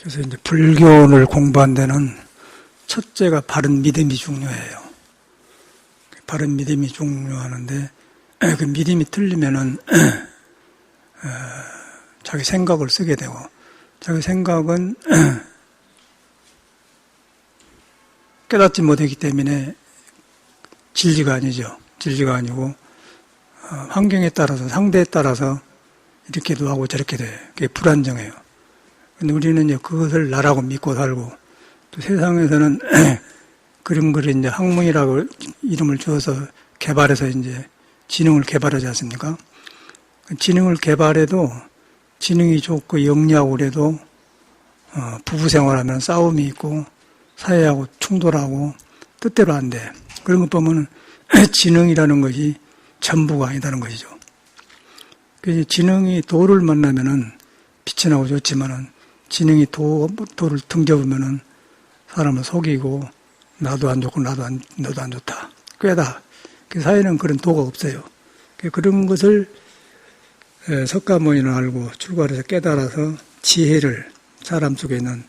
그래서 이제 불교를 공부한 데는 첫째가 바른 믿음이 중요해요. 바른 믿음이 중요하는데 그 믿음이 틀리면은 자기 생각을 쓰게 되고, 자기 생각은 깨닫지 못했기 때문에 진리가 아니죠. 진리가 아니고 환경에 따라서, 상대에 따라서 이렇게도 하고 저렇게 돼요. 그게 불안정해요. 근데 우리는 이제 그것을 나라고 믿고 살고, 또 세상에서는 그림 그린 이제 학문이라고 이름을 주어서 개발해서 이제 지능을 개발하지 않습니까? 지능을 개발해도 지능이 좋고 영리하고 그래도 부부 생활하면 싸움이 있고 사회하고 충돌하고 뜻대로 안 돼. 그런 것 보면 지능이라는 것이 전부가 아니다는 것이죠. 그래서 지능이 도를 만나면은 빛이 나고 좋지만은 지능이 도를 등져보면은 사람을 속이고 나도 안 좋고 너도 안 좋다. 꾀다. 그 사회는 그런 도가 없어요. 그런 것을 석가모니는 알고 출가해서 깨달아서 지혜를, 사람 속에 있는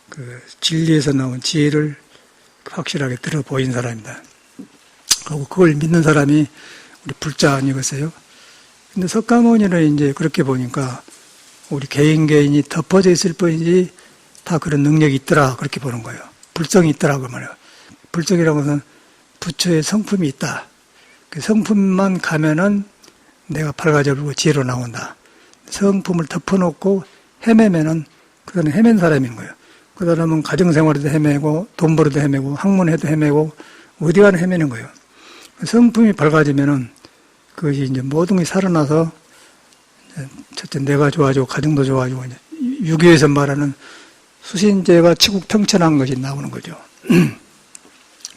그 진리에서 나온 지혜를 확실하게 들어 보인 사람입니다. 그리고 그걸 믿는 사람이 우리 불자 아니겠어요? 근데 석가모니는 이제 그렇게 보니까 우리 개인이 덮어져 있을 뿐이지 다 그런 능력이 있더라, 그렇게 보는 거예요. 불성이 있더라고 말이에요. 불성이라고 하면 부처의 성품이 있다. 그 성품만 가면은 내가 밝아져버리고 지혜로 나온다. 성품을 덮어놓고 헤매면은 그 사람은 헤맨 사람인 거예요. 그 사람은 가정생활에도 헤매고 돈 벌어도 헤매고 학문에도 헤매고 어디 가나 헤매는 거예요. 성품이 밝아지면은 그것이 이제 모든 게 살아나서 첫째 내가 좋아지고 가정도 좋아지고 이제 유교에서 말하는 수신제가 치국평천한 것이 나오는 거죠.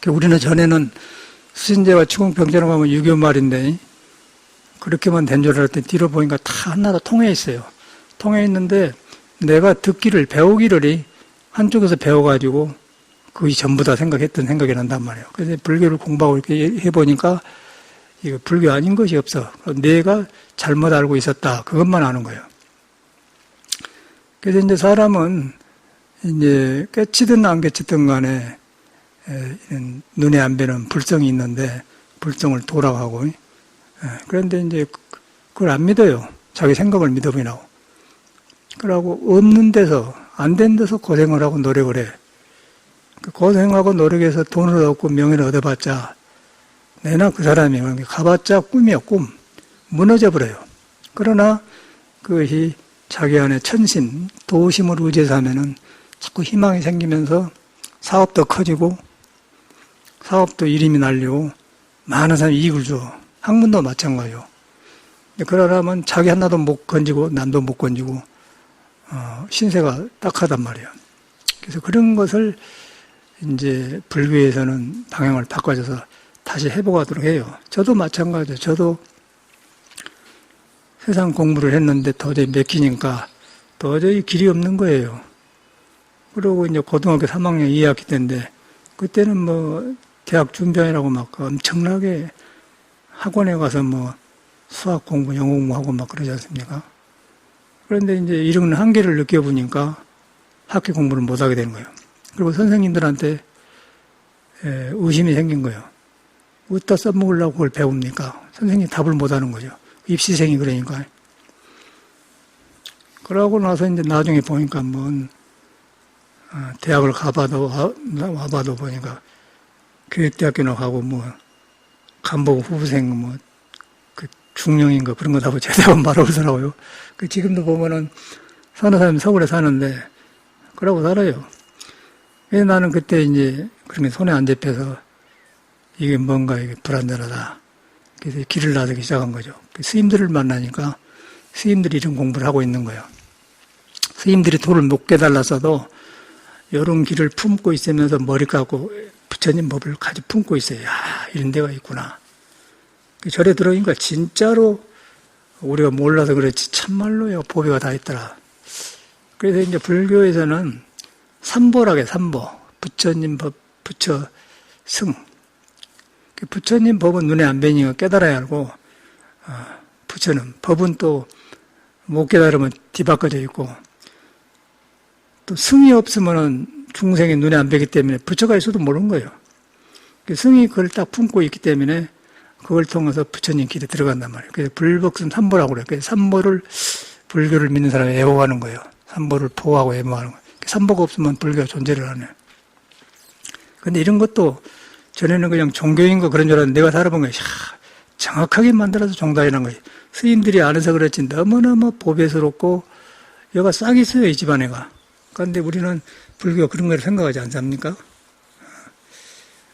우리는 전에는 수신제가 치국평천하고 하면 유교 말인데 그렇게만 된 줄 알았더니 뒤로 보니까 다 하나로 통해 있어요. 통해 있는데 내가 듣기를 배우기를 한쪽에서 배워가지고 그것이 전부다 생각했던 생각이 난단 말이에요. 그래서 불교를 공부하고 이렇게 해보니까 이거 불교 아닌 것이 없어. 내가 잘못 알고 있었다. 그것만 아는 거예요. 그래서 이제 사람은 이제 깨치든 안 깨치든 간에 눈에 안 뵈는 불성이 있는데 불성을 도라고. 그런데 이제 그걸 안 믿어요. 자기 생각을 믿어보라고. 그러고 없는 데서, 안 된 데서 고생을 하고 노력을 해. 고생하고 노력해서 돈을 얻고 명예를 얻어봤자 내나 그 사람이 가봤자 꿈이요, 꿈. 무너져 버려요. 그러나 그것이 자기 안에 천신, 도심을 의지해서 하면은 자꾸 희망이 생기면서 사업도 커지고 사업도 이름이 날리고 많은 사람이 이익을 줘. 학문도 마찬가지요. 그러려면 자기 하나도 못 건지고 남도 못 건지고 신세가 딱하단 말이에요. 그래서 그런 것을 이제 불교에서는 방향을 바꿔줘서 다시 회복하도록 해요. 저도 마찬가지예요. 저도 세상 공부를 했는데 도저히 맥히니까 도저히 길이 없는 거예요. 그러고 이제 고등학교 3학년 2학기 때인데 그때는 뭐 대학 준비하느라고 막 엄청나게 학원에 가서 뭐 수학 공부, 영어 공부하고 막 그러지 않습니까? 그런데 이제 이런 한계를 느껴보니까 학교 공부를 못하게 되는 거예요. 그리고 선생님들한테 의심이 생긴 거예요. 어디다 써먹으려고 그걸 배웁니까? 선생님이 답을 못하는 거죠. 입시생이 그러니까. 그러고 나서 이제 나중에 보니까 대학을 와봐도 보니까 교육대학교나 가고 간부 후보생 그 중령인가 그런 거 다 제대로 말하더라고요. 지금도 보면은 사는 사람이 서울에 사는데 그러고 살아요. 왜 나는 그때 이제 그런 게 손에 안 잡혀서 이게 뭔가 이게 불안전하다. 그래서 길을 나서기 시작한 거죠. 스님들을 만나니까 스님들이 이런 공부를 하고 있는 거예요. 스님들이 도를 못 깨달았어도 이런 길을 품고 있으면서 머리 감고 부처님 법을 가지고 품고 있어요. 야, 이런 데가 있구나. 절에 들어오니까 진짜로 우리가 몰라서 그렇지 참말로요 보배가 다 있더라. 그래서 이제 불교에서는 삼보라게 삼보. 부처님 법, 부처 승. 부처님 법은 눈에 안 뵈니까 깨달아야 알고 부처는 법은 또 못 깨달으면 뒤바꿔져 있고 또 승이 없으면은 중생이 눈에 안 뵈기 때문에 부처가 있어도 모르는 거예요. 승이 그걸 딱 품고 있기 때문에 그걸 통해서 부처님 길에 들어간단 말이에요. 그래서 불법승 삼보라고 그래요. 그래서 삼보를 불교를 믿는 사람이 애호하는 거예요. 삼보를 보호하고 애호하는 거예요. 삼보가 없으면 불교가 존재를 안 해요. 근데 이런 것도 전에는 그냥 종교인 거 그런 줄 알았는데 내가 살아본 거예요. 정확하게 만들어서 종단이라는 거예요. 스님들이 안 해서 그렇지 너무너무 보배스럽고 여가 싹 있어요, 이 집안에가. 그런데 우리는 불교가 그런 걸 생각하지 않습니까?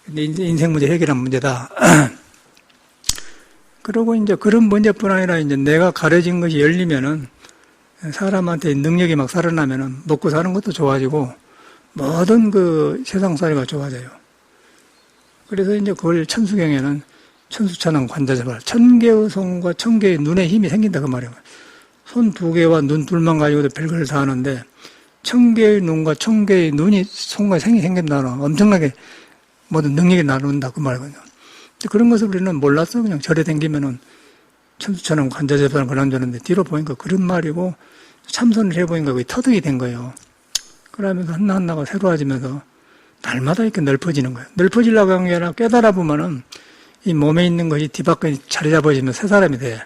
근데 인생 문제 해결한 문제다. 그리고 이제 그런 문제뿐 아니라 이제 내가 가려진 것이 열리면은 사람한테 능력이 막 살아나면은 먹고 사는 것도 좋아지고 모든 그 세상살이가 좋아져요. 그래서 이제 그걸 천수경에는 천수천왕 관자재발 1000개의 손과 1000개의 눈에 힘이 생긴다 그 말이에요. 손 2개와 눈 둘만 가지고도 별걸 다 하는데 1000개의 눈과 1000개의 눈이 손과 생이 생긴다는 엄청나게 모든 능력이 나눈다 그 말이거든요. 그런 것을 우리는 몰랐어. 그냥 절에 댕기면은 천수천왕 관자재발 그런 줄 알았는데 뒤로 보니까 그런 말이고 참선을 해보니까 그게 터득이 된 거예요. 그러면서 하나하나가 새로워지면서 날마다 이렇게 넓어지는 거예요. 넓어지려고 한 게 아니라 깨달아 보면은 이 몸에 있는 것이 뒤바퀴 자리 잡아지면 새 사람이 돼.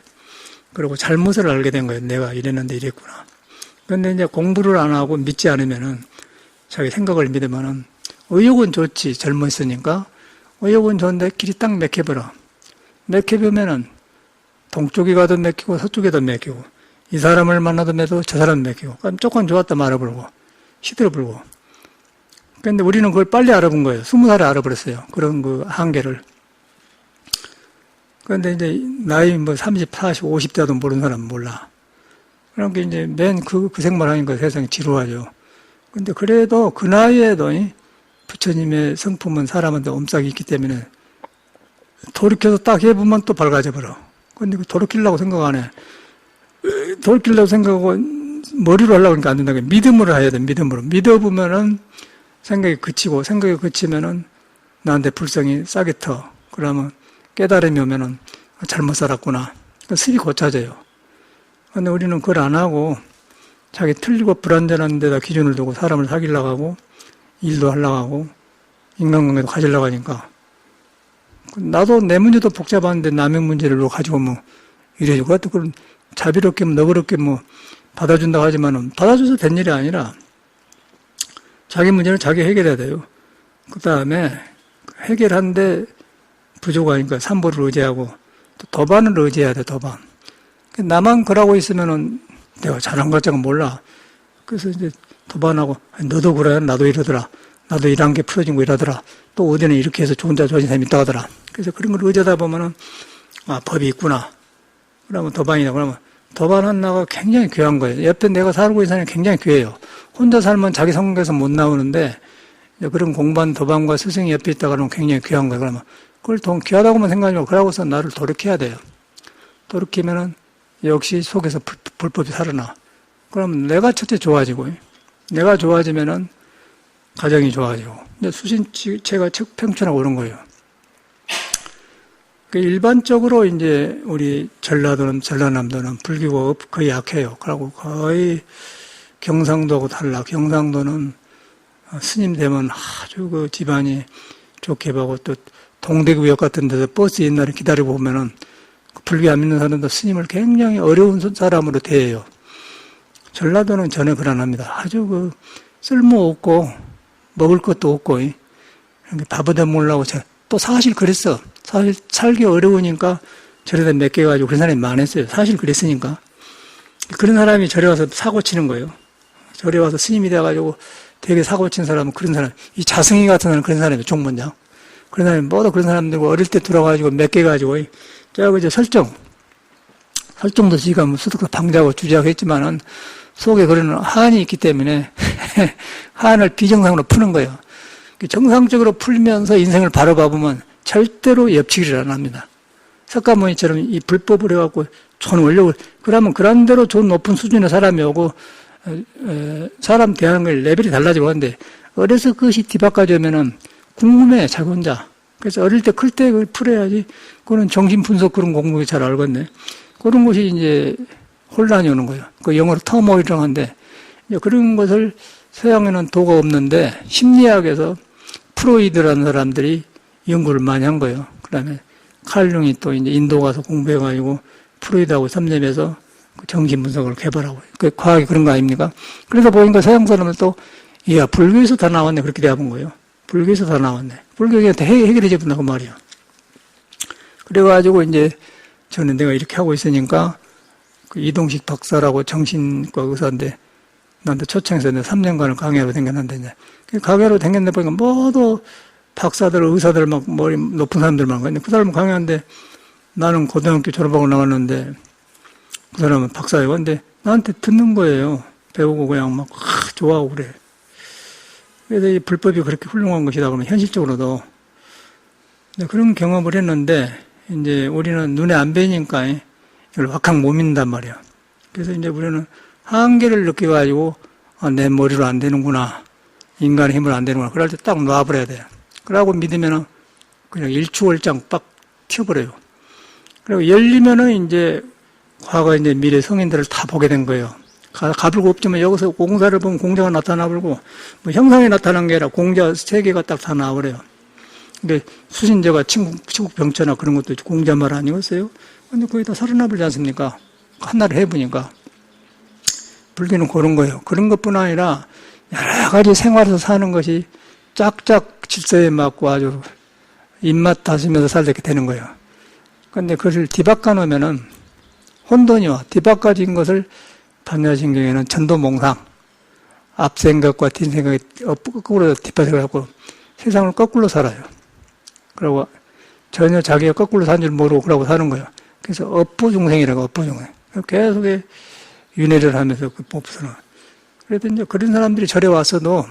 그리고 잘못을 알게 된 거예요. 내가 이랬는데 이랬구나. 그런데 이제 공부를 안 하고 믿지 않으면은 자기 생각을 믿으면은 의욕은 좋지. 젊었으니까. 의욕은 좋은데 길이 딱 맥혀버려. 맥혀보면은 동쪽에 가도 맥히고 서쪽에도 맥히고 이 사람을 만나도 매도 저 사람 맥히고 그럼 조금 좋았다 말아버리고 시들어버리고. 그런데 우리는 그걸 빨리 알아본 거예요. 20살에 알아버렸어요. 그런 그 한계를. 그런데 이제 나이 뭐 30, 40, 50대도 모르는 사람은 몰라. 그러니까 이제 맨 그 생활 하니까 세상이 지루하죠. 근데 그래도 그 나이에도 부처님의 성품은 사람한테 옴싹이 있기 때문에 돌이켜서 딱 해보면 또 밝아져 버려. 근데 돌이키려고 생각 안 해. 돌이키려고 생각하고 머리로 하려고 하니까 안 된다고. 믿음으로 해야 돼, 믿음으로. 믿어보면은 생각이 그치고, 생각이 그치면은 나한테 불성이 싸게 터. 그러면 깨달음이 오면은 잘못 살았구나. 습이 고쳐져요. 근데 우리는 그걸 안 하고 자기 틀리고 불완전한 데다 기준을 두고 사람을 사귀려고 하고 일도 하려고 하고 인간관계도 가지려고 하니까 나도 내 문제도 복잡한데 남의 문제를 가지고 뭐 이래지고 그것도 그런 자비롭게 너그럽게 뭐 받아준다고 하지만은 받아줘서 된 일이 아니라 자기 문제는 자기 해결해야 돼요. 그 다음에 해결한데 부족하니까 삼보를 의지하고 또 도반을 의지해야 돼, 도반. 나만 그러고 있으면은 내가 잘한 것 같지는 몰라. 그래서 이제 도반하고 너도 그래, 나도 이러더라. 나도 이런 게 풀어진 거 이러더라. 또 어디는 이렇게 해서 좋은 사람이 있다 하더라. 그래서 그런 걸 의지하다 보면은 아, 법이 있구나. 그러면 도반이다. 그러면 도반 하나가 굉장히 귀한 거예요. 옆에 내가 살고 있는 사람이 굉장히 귀해요. 혼자 살면 자기 성격에서 못 나오는데 그런 공부한 도반과 스승이 옆에 있다 그러면 굉장히 귀한 거예요. 그러면 그걸 귀하다고만 생각하지 말고 그러고서 나를 돌이켜야 돼요. 돌이키면은 역시 속에서 불법이 살아나. 그럼 내가 첫째 좋아지고 내가 좋아지면은 가정이 좋아지고 이제 수신체가 평천하고 오는 거예요. 일반적으로 이제 우리 전라남도는 불교가 거의 약해요. 그리고 거의 경상도하고 달라. 경상도는 스님 되면 아주 그 집안이 좋게 보고 또 동대구역 같은 데서 버스 옛날에 기다리고 보면은 불교 안 믿는 사람도 스님을 굉장히 어려운 사람으로 대해요. 전라도는 전혀 그러합니다. 아주 그 쓸모없고 먹을 것도 없고 밥 얻어 먹으려고 또 사실 그랬어. 사실 살기 어려우니까 절에다 몇 개 가지고 그런 사람이 많았어요. 사실 그랬으니까. 그런 사람이 절에 와서 사고 치는 거예요. 절에 와서 스님이 돼가지고 되게 사고 친 사람은 그런 사람, 이 자승이 같은 사람은 그런 사람이에요. 종문장. 그런 사람이 모두 그런 사람들고 어릴 때 들어가지고 몇 개 가지고 저기 이제 설정도 지가 뭐 수덕도 방자고 주자고 했지만은 속에 그런 한이 있기 때문에 한을 비정상으로 푸는 거예요. 정상적으로 풀면서 인생을 바라봐보면 절대로 옆치기를 안 합니다. 석가모니처럼 이 불법을 해갖고 좋은 원력을, 그러면 그런 대로 좋은 높은 수준의 사람이 오고, 사람 대하는 걸 레벨이 달라지고 하는데, 어려서 그것이 뒤바꿔져 오면은 궁금해, 자기 혼자. 그래서 어릴 때 클 때 그걸 풀어야지, 그거는 정신분석 그런 공부 잘 알겠네. 그런 것이 이제 혼란이 오는 거예요. 그 영어로 터모일이라고 하는데, 그런 것을 서양에는 도가 없는데 심리학에서 프로이드라는 사람들이 연구를 많이 한 거예요. 그 다음에 칼융이 또 이제 인도 가서 공부해가지고 프로이드하고 섭렵해서 그 정신 분석을 개발하고, 그 과학이 그런 거 아닙니까? 그래서 보니까 서양 사람들 또, 이야, 불교에서 다 나왔네. 그렇게 대답한 거예요. 불교에서 다 나왔네. 불교가 해결해 준다고 말이야. 그래가지고 이제 저는 내가 이렇게 하고 있으니까 그 이동식 박사라고 정신과 의사인데 나한테 초청해서 내가 3년간을 강의로 댕겼는데 이제 강의로 댕겼는데 보니까 모두 박사들, 의사들 막 머리 높은 사람들만 가는데 그 사람은 강의하는데 나는 고등학교 졸업하고 나왔는데 그 사람은 박사예요. 근데 나한테 듣는 거예요. 배우고 그냥 막 좋아하고 그래. 그래서 이 불법이 그렇게 훌륭한 것이다 그러면 현실적으로도 그런 경험을 했는데 이제 우리는 눈에 안 보이니까 이걸 확확 못 믿는단 말이야. 그래서 이제 우리는 한계를 느껴가지고 내 머리로 안 되는구나. 인간의 힘으로 안 되는구나. 그럴 때 딱 놔버려야 돼. 그러고 믿으면은 그냥 일추월장 빡 튀어버려요. 그리고 열리면은 이제 과거 이제 미래 성인들을 다 보게 된 거예요. 가불고 없지만 여기서 공사를 보면 공자가 나타나버리고 뭐 형상이 나타난 게 아니라 공자 세계가 딱 다 나와버려요. 그러니까 수신제가 치국병처나 그런 것도 공자 말 아니었어요? 근데 거의 다 살아나버리지 않습니까? 하나를 해보니까. 불교는 그런 거예요. 그런 것뿐 아니라 여러 가지 생활에서 사는 것이 짝짝 질서에 맞고 아주 입맛 다시면서 살게 되는 거예요. 근데 그것을 뒤바꿔 놓으면은 혼돈이와 뒤바꿔진 것을 반야신경에는 전도몽상, 앞생각과 뒷생각이 거꾸로 뒤바꿔서 갖고 세상을 거꾸로 살아요. 그리고 전혀 자기가 거꾸로 사는 줄 모르고 그러고 사는 거예요. 그래서 업보중생이라고, 업보중생. 계속 윤회를 하면서 그 법선을. 그래도 이제 그런 사람들이 절에 왔어도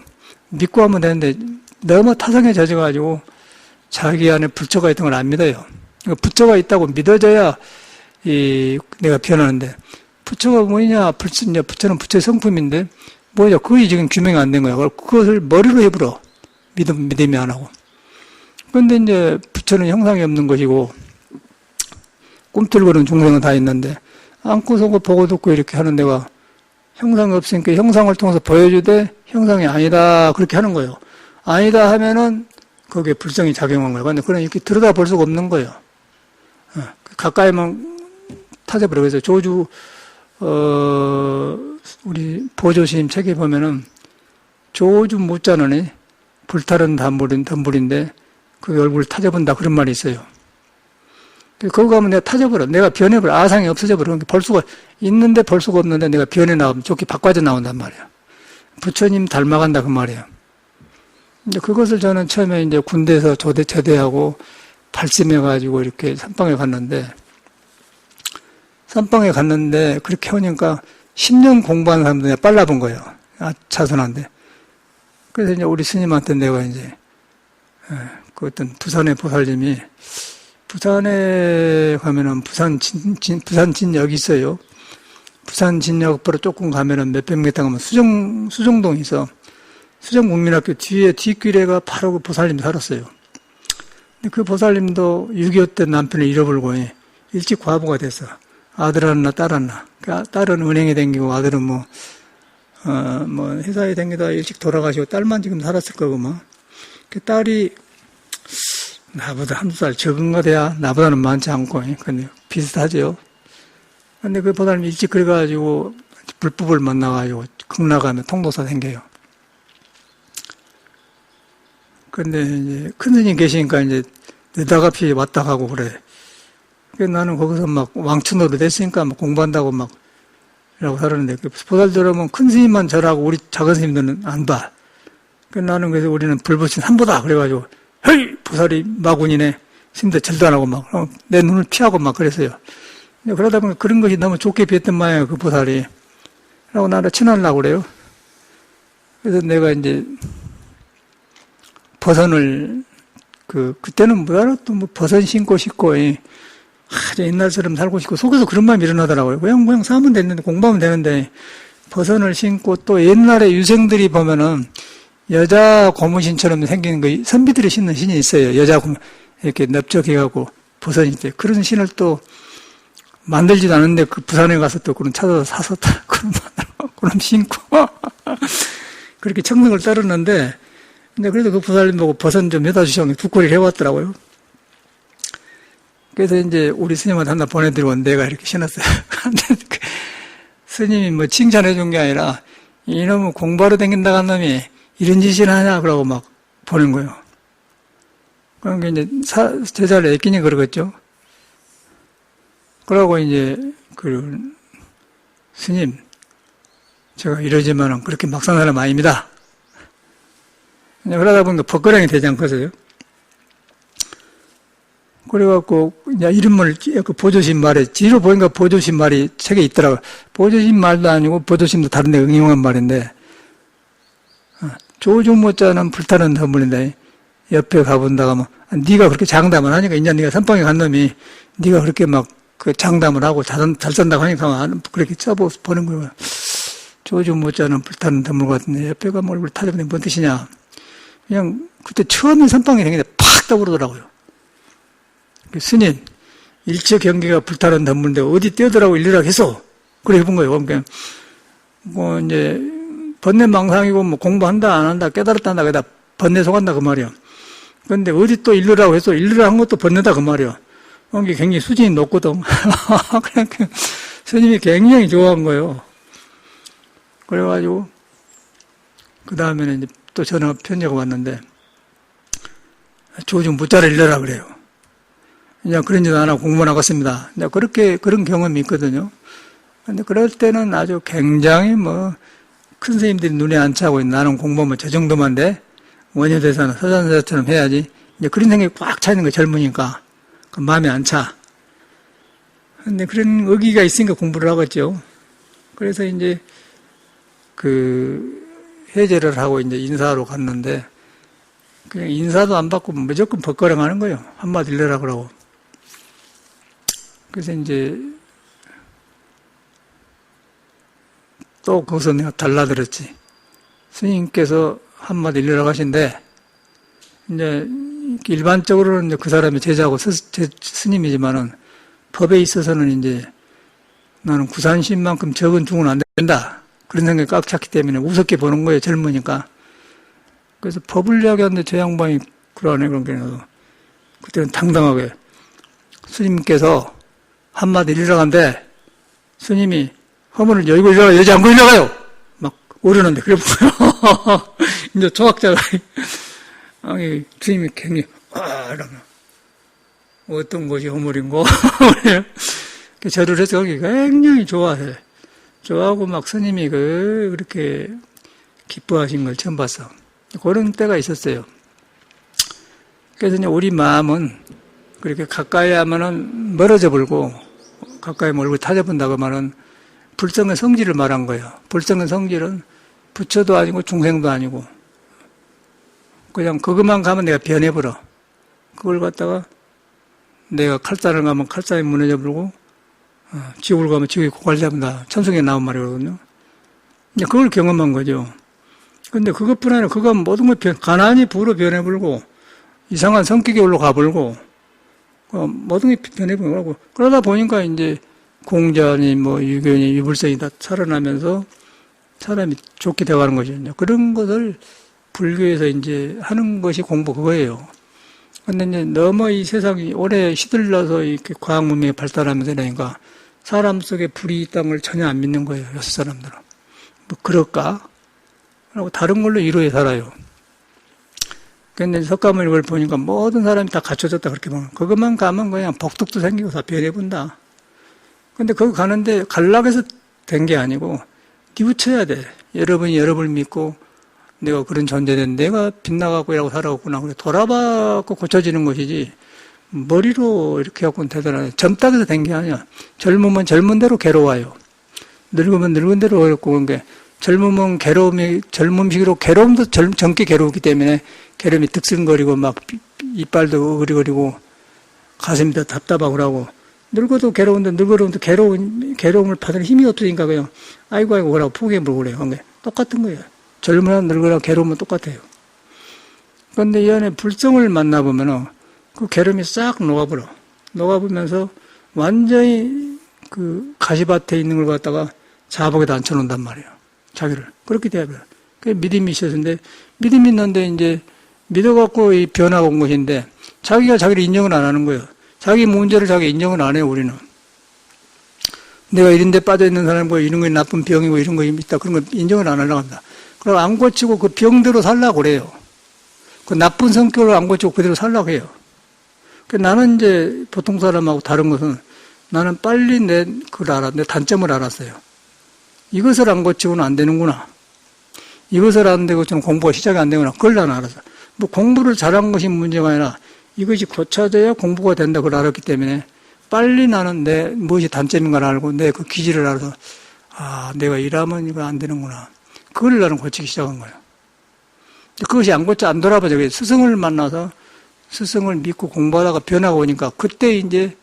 믿고 하면 되는데 너무 타성에 젖어가지고 자기 안에 부처가 있던 걸 안 믿어요. 부처가 있다고 믿어져야 내가 변하는데 부처가 뭐냐? 부처는 부처의 성품인데 뭐냐? 그게 지금 규명이 안 된 거야. 그것을 머리로 해버려. 믿음이 안 하고. 그런데 이제 부처는 형상이 없는 것이고 꿈틀거리는 중생은 다 있는데 안고 서고 보고 듣고 이렇게 하는 데가 형상이 없으니까 형상을 통해서 보여주되 형상이 아니다 그렇게 하는 거예요. 아니다 하면은 거기에 불성이 작용한 거예요. 그런데 그런 이렇게 들여다볼 수가 없는 거예요. 가까이만 타져버려. 그래서 조주 우리 보조스님 책에 보면은 조주 못자는 불타는 덤불인데 그 얼굴을 타져본다 그런 말이 있어요. 거기 가면 내가 타져버려. 내가 변해버려. 아상이 없어져버려. 그러니까 볼 수가 있는데 볼 수가 없는데 내가 변해 나오면 좋게 바꿔져 나온단 말이야. 부처님 닮아간다 그 말이에요. 이제 그것을 저는 처음에 이제 군대에서 제대하고 발심해가지고 이렇게 산방에 갔는데 그렇게 하니까 10년 공부한 사람들이 빨라본 거예요. 자선한데. 그래서 이제 우리 스님한테 내가 이제 그 어떤 부산의 보살님이 부산에 가면은 부산 진역이 있어요. 부산 진역으로 조금 가면은 몇백 미터 가면 수정동이 있어. 수정국민학교 뒤에 뒷길에가 바로 그 보살님이 살았어요. 근데 그 보살님도 6.25 때 남편을 잃어버리고 일찍 과부가 됐어. 아들 하나, 딸 하나. 그러니까 딸은 은행에 다니고 아들은 뭐 회사에 다니다 일찍 돌아가시고 딸만 지금 살았을 거고 뭐. 그 딸이 나보다 한두 살 적은가 돼야 나보다는 많지 않고, 근데 비슷하죠. 근데 그 보살님 일찍 그래가지고 불법을 만나가지고 극락하면 통도사 생겨요. 근데 이제 큰 스님 계시니까 이제 느닷없이 왔다 가고 그래. 그래서 나는 거기서 막 왕춘으로 됐으니까 막 공부한다고 막 이라고 살았는데 보살들은 큰 스님만 절하고 우리 작은 스님들은 안 봐. 그래서 나는 그래서 우리는 불보신 삼보다 그래가지고 헤이! 보살이 마군이네. 스님들 절도 안 하고 막 내 눈을 피하고 막 그랬어요. 그러다 보니까 그런 것이 너무 좋게 비었던 모양이에요, 그 보살이. 그러고 나를 친하려고 그래요. 그래서 내가 이제 버선을 그때는 뭐야 또 뭐 버선 신고 싶고 옛날처럼 살고 싶고 속에서 그런 마음이 일어나더라고요. 그냥 사면 되는데 공부하면 되는데 버선을 신고 또 옛날에 유생들이 보면은 여자 고무신처럼 생긴 거 선비들이 신는 신이 있어요. 여자 이렇게 넓적해갖고 버선이 때 그런 신을 또 만들지도 않았는데 그 부산에 가서 또 그런 찾아서 사서 그런 신고 그렇게 청승을 떨었는데, 근데 그래도 그 보살님 보고 버선 좀 해다 주시면 국거리를 해왔더라고요. 그래서 이제 우리 스님한테 하나 보내드리고 내가 이렇게 신었어요. 스님이 뭐 칭찬해 준 게 아니라, 이놈은 공부하러 다닌다고 한 놈이 이런 짓을 하냐, 그러고 막 보낸 거예요. 그러니까 이제 제자를 애끼니 그러겠죠. 그러고 이제 스님, 제가 이러지만은 그렇게 막상 사람 아닙니다. 그러다 보니까 벗거량이 되지 않겠어요? 그래갖고, 이제 이름을 보조심 말에, 뒤로 보니까 보조심 말이 책에 있더라고요. 보조심 말도 아니고 보조심도 다른 데 응용한 말인데, 조주모자는 불타는 선물인데, 옆에 가본다가 뭐, 네가 그렇게 장담을 하니까, 이제 네가 선방에 간 놈이, 네가 그렇게 막, 장담을 하고 잘 산다고 하니까, 그렇게 써보는 거예요. 조주모자는 불타는 선물 같은데, 옆에가 뭘 타자면 뭔 뜻이냐. 그냥, 그때 처음에 선방에 생겼는데, 팍 떠오르더라고요. 스님, 일체 경계가 불타는 덤물인데 어디 뛰어들라고 일리라고 해서 그래 해본 거예요. 그러니까 뭐 이제 번뇌망상이고 뭐 공부한다 안 한다 깨달았다 한다 그다 번뇌 속한다 그 말이야. 그런데 어디 또 일러라고 해서 일러라 한 것도 번뇌다 그 말이야. 그게 굉장히 수준이 높거든. 그러니까 스님이 굉장히 좋아한 거예요. 그래가지고 그 다음에는 이제 또 전화 편지가 왔는데 조중 무자를 일러라 그래요. 그냥 그런 짓 안 하고 공부만 하겠습니다. 그런 경험이 있거든요. 근데 그럴 때는 아주 굉장히 큰 스님들이 눈에 안 차고 나는 공부하면 저 정도만 돼. 원효대사나 서산대사처럼 해야지. 이제 그런 생각이 꽉 차 있는 거 젊으니까. 그 마음에 안 차. 근데 그런 의기가 있으니까 공부를 하겠죠. 그래서 이제 해제를 하고 이제 인사하러 갔는데, 그냥 인사도 안 받고 무조건 벗거랑 하는 거예요. 한마디 일러라 그러고. 그래서 이제 또 거기서 내가 달라들었지. 스님께서 한마디 일러라 하신데, 이제 일반적으로는 이제 그 사람이 제자고 스님이지만은 법에 있어서는 이제 나는 구산심만큼 적은 중은 안 된다. 그런 생각이 꽉 찼기 때문에 우습게 보는 거예요. 젊으니까. 그래서 법을 이야기하는데 저 양반이 그러네. 그런 게 나서 그때는 당당하게 스님께서 한마디 일러라는데 스님이 허물을 열고 일러라 여지 않고 일러가요. 막 오르는데 그래 보고요. 이제 조학자가 아니 스님이 굉장히 이러면 어떤 것이 허물인고 저를 해서 거기 굉장히 좋아해. 좋아하고 막 스님이 그렇게 기뻐하신 걸 처음 봤어. 그런 때가 있었어요. 그래서 이제 우리 마음은 그렇게 가까이 하면은 멀어져 버리고 가까이 얼굴 타져본다고 하면은 불성의 성질을 말한 거예요. 불성의 성질은 부처도 아니고 중생도 아니고 그냥 그것만 가면 내가 변해버려. 그걸 갖다가 내가 칼산을 가면 칼산이 무너져 버리고 지옥을 가면 지옥이 고갈잡는다. 천성에 나온 말이거든요. 이제 그걸 경험한 거죠. 근데 그것뿐 아니라 그거 모든 걸 가난이 부로 변해버리고 이상한 성격이 올라가버리고 모든 게 변해버리고 그러다 보니까 이제 공자니 유견이 유불성이 다 살아나면서 사람이 좋게 되어가는 거죠. 그런 것을 불교에서 이제 하는 것이 공부 그거예요. 근데 이제 너무 이 세상이 오래 시들러서 이렇게 과학 문명이 발달하면서 그러니까 사람 속에 불이 있다는 걸 전혀 안 믿는 거예요. 요새 사람들은. 그럴까? 라고 다른 걸로 이루어 살아요. 근데 석가모니 이걸 보니까 모든 사람이 다 갖춰졌다 그렇게 보면 그것만 가면 그냥 복덕도 생기고 다 변해본다. 근데 거기 가는데 갈라고 해서 된 게 아니고 뉘우쳐야 돼. 여러분이 여러분을 믿고 내가 그런 존재된 내가 빗나가고 이라고 살아왔구나. 그래 돌아봤고 고쳐지는 것이지 머리로 이렇게 갖고는 되더라. 젊다고 해서 된 게 아니야. 젊으면 젊은 대로 괴로워요. 늙으면 늙은 대로 어렵고 그런 게 젊으면 젊음식으로 괴로움도 젊게 괴로우기 때문에 괴로움이 득승거리고 막 이빨도 어그리거리고 가슴이 더 답답하고 그러고 늙어도 괴로운데 늙어도 괴로움을 받을 힘이 없으니까 그냥 아이고 그러고 포기해버리고 그래요. 그게 똑같은 거예요. 젊으나 늙으나 괴로우면 똑같아요. 그런데 이 안에 불성을 만나보면은 그 괴로움이 싹 녹아버려. 녹아보면서 완전히 그 가시밭에 있는 걸 갖다가 자복에다 앉혀놓는단 말이에요. 자기를. 그렇게 돼버려. 그 믿음이 있었는데, 믿음이 있는데 이제 믿어갖고 이 변화가 온 것인데, 자기가 자기를 인정을 안 하는 거예요. 자기 문제를 자기 인정을 안 해요, 우리는. 내가 이런 데 빠져있는 사람과 이런 거 나쁜 병이고 이런 거 있다. 그런 거 인정을 안 하려고 합니다. 그럼 안 고치고 그 병대로 살라고 그래요. 그 나쁜 성격을 안 고치고 그대로 살라고 해요. 나는 이제 보통 사람하고 다른 것은 나는 빨리 내 단점을 알았어요. 이것을 안 고치고는 안 되는구나. 이것을 안 되고 좀 공부가 시작이 안 되구나. 그걸 나는 알았어. 뭐 공부를 잘한 것이 문제가 아니라 이것이 고쳐져야 공부가 된다. 그걸 알았기 때문에 빨리 나는 내 무엇이 단점인가를 알고 내 그 기질을 알아서 내가 이러면 이거 안 되는구나. 그걸 나는 고치기 시작한 거예요. 그것이 안 돌아봐져. 스승을 만나서 스승을 믿고 공부하다가 변화가 오니까 그때 이제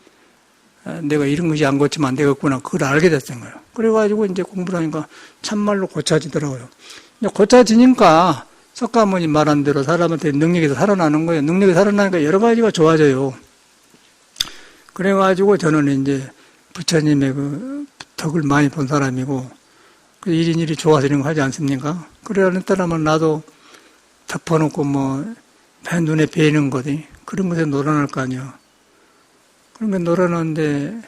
내가 이런 것이 안 고치면 안 되겠구나. 그걸 알게 됐던 거예요. 그래가지고 이제 공부를 하니까 참말로 고쳐지더라고요. 고쳐지니까 석가모니 말한 대로 사람한테 능력에서 살아나는 거예요. 능력이 살아나니까 여러 가지가 좋아져요. 그래가지고 저는 이제 부처님의 그 덕을 많이 본 사람이고, 그 일인일이 좋아서 이런 거 하지 않습니까? 그래야 따라면 나도 덮어놓고 배 눈에 베이는 거지. 그런 것에 놀아날 거 아니야. 그런 거 놀아놨는데,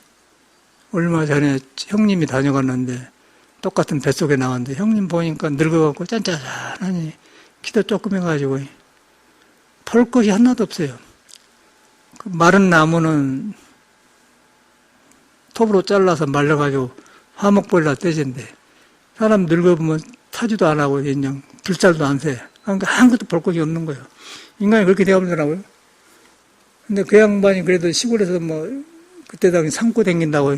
얼마 전에 형님이 다녀갔는데, 똑같은 뱃속에 나왔는데, 형님 보니까 늙어갖고 짠짠하니, 키도 조금 해가지고, 볼 것이 하나도 없어요. 그 마른 나무는 톱으로 잘라서 말려가지고 화목벌이라 떼진대. 사람 늙어보면 타지도 안 하고 그냥 불살도 안 새. 그러니까 아무것도 볼 것이 없는 거예요. 인간이 그렇게 되어버리더라고요. 근데 그 양반이 그래도 시골에서 그때 당시 상고 댕긴다고.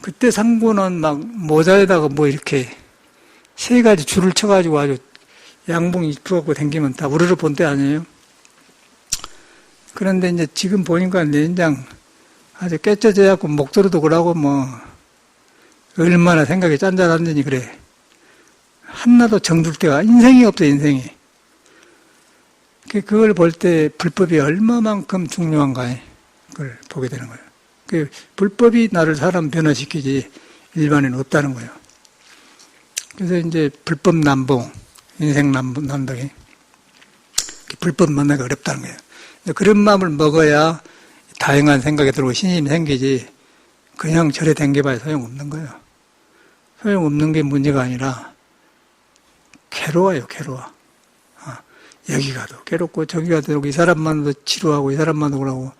그때 상고는 막 모자에다가 이렇게 세 가지 줄을 쳐가지고 아주 양봉이 풀어갖고 댕기면 다 우르르 본 때 아니에요? 그런데 이제 지금 보니까 내장 아주 깨쳐져갖고 목소리도 그러고 얼마나 생각이 짠짠한지 그래. 하나도 정들 때가 인생이 없어, 인생이. 그걸 볼 때 불법이 얼마만큼 중요한가 그걸 보게 되는 거예요. 그 불법이 나를 사람 변화시키지 일반인은 없다는 거예요. 그래서 이제 불법 남봉, 인생 남덕이 불법 만나기 어렵다는 거예요. 그런 마음을 먹어야 다양한 생각이 들고 신심이 생기지 그냥 절에 댕겨봐야 소용없는 거예요. 소용없는 게 문제가 아니라 괴로워요, 괴로워. 여기 가도 괴롭고 저기 가도 이 사람만도 지루하고 이 사람만도 그러고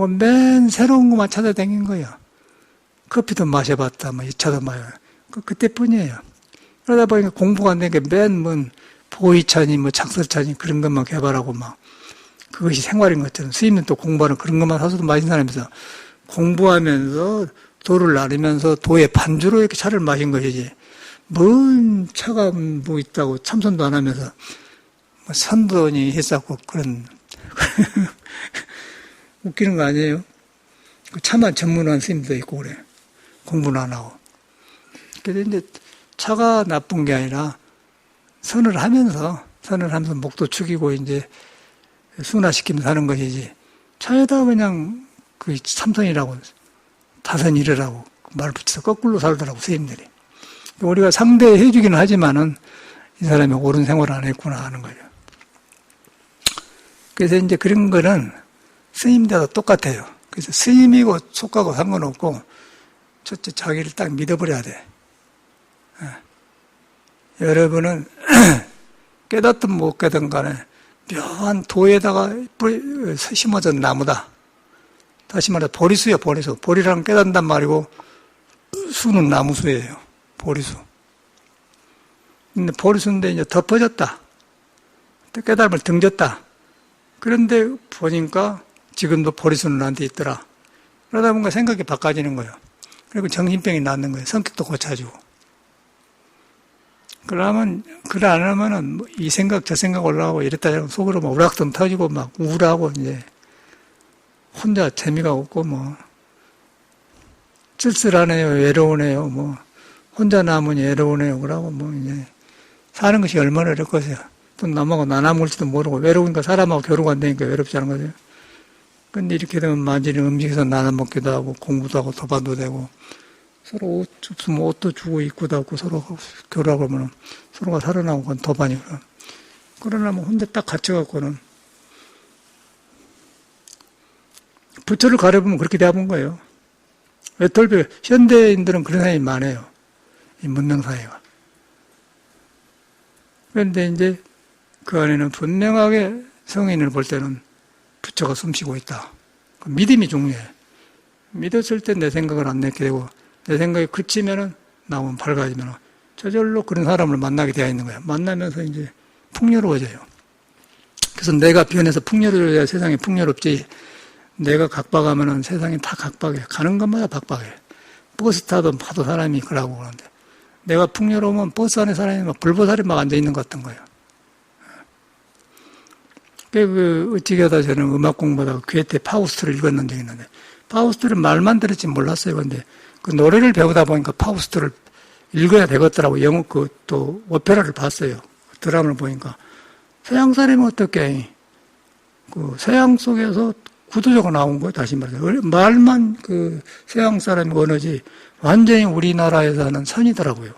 맨 새로운 것만 찾아다닌 거예요. 커피도 마셔봤다, 2차도 마셔. 그때뿐이에요. 그러다 보니까 공부가 안 되니까 맨 보이차니 작설차니 그런 것만 개발하고 그것이 생활인 것처럼 스님은 또 공부하는 그런 것만 사서도 마신 사람이면서 공부하면서 도를 나누면서 도의 반주로 이렇게 차를 마신 것이지 뭔 차가 있다고 참선도 안 하면서 선도니 했었고 그런 웃기는 거 아니에요? 차만 전문한 스님도 있고 그래. 공부는 안 하고. 그래서 이제 차가 나쁜 게 아니라 선을 하면서 목도 축이고 이제 순화시키면서 하는 것이지 차에다 그냥 그 삼선이라고 다선이라고 말 붙여서 거꾸로 살더라고 스님들이. 우리가 상대해 주기는 하지만은 이 사람이 옳은 생활을 안 했구나 하는 거죠. 그래서 이제 그런 거는 스님들도 똑같아요. 그래서 스님이고 속하고 상관없고 첫째 자기를 딱 믿어버려야 돼. 여러분은 깨닫든 못 깨닫든 간에 묘한 도에다가 심어진 나무다. 다시 말해 보리수야, 보리수. 보리랑 깨닫는단 말이고 수는 나무수예요. 보리수. 근데 보리수인데 이제 덮어졌다. 깨달음을 등졌다. 그런데 보니까 지금도 보리수는 나한테 있더라. 그러다 보니까 생각이 바꿔지는 거예요. 그리고 정신병이 낫는 거예요. 성격도 고쳐지고. 그러면, 그래 안 하면은 이 생각 저 생각 올라가고 이랬다 저랬다 속으로 우락통 터지고 우울하고 이제 혼자 재미가 없고 쓸쓸하네요, 외로우네요, 혼자 남으니 외로우네요, 그러고 이제 사는 것이 얼마나 어렵겠어요. 또 남하고 나눠먹을지도 모르고 외로우니까 사람하고 교류가 안 되니까 외롭지 않은 거죠. 근데 이렇게 되면 만지는 음식에서 나눠먹기도 하고 공부도 하고 도반도 되고 서로 옷 줍으면 옷도 주고 입고도 하고 서로 교류하고 하면 서로가 살아나고 그건 도반이고. 그러나 뭐 혼자 딱 갇혀갖고는 부처를 가려보면 그렇게 돼본 거예요. 외톨이, 현대인들은 그런 사람이 많아요. 이 문명사회가. 그런데 이제 그 안에는 분명하게 성인을 볼 때는 부처가 숨쉬고 있다. 믿음이 중요해. 믿었을 때 내 생각을 안 내게 되고 내 생각이 그치면은 나오면 밝아지면은 저절로 그런 사람을 만나게 되어 있는 거야. 만나면서 이제 풍요로워져요. 그래서 내가 변해서 풍요로워야 세상이 풍요롭지. 내가 각박하면은 세상이 다 각박해. 가는 것마다 각박해. 버스 타도 봐도 사람이 그러고 그러는데 내가 풍요로우면 버스 안에 사람이 막 불보살이 막 앉아 있는 것 같은 거예요. 어찌게 하다 저는 음악 공부하다가 괴테 파우스트를 읽었는 적이 있는데 파우스트를 말만 들었지 몰랐어요. 근데 그 노래를 배우다 보니까 파우스트를 읽어야 되겠더라고. 영어 또 오페라를 봤어요. 드라마를 보니까 서양 사람이 어떻게 그 서양 속에서 구도적으로 나온 거예요. 다시 말해서 말만 그 서양 사람이 언어지 완전히 우리나라에서 하는 선이더라고요.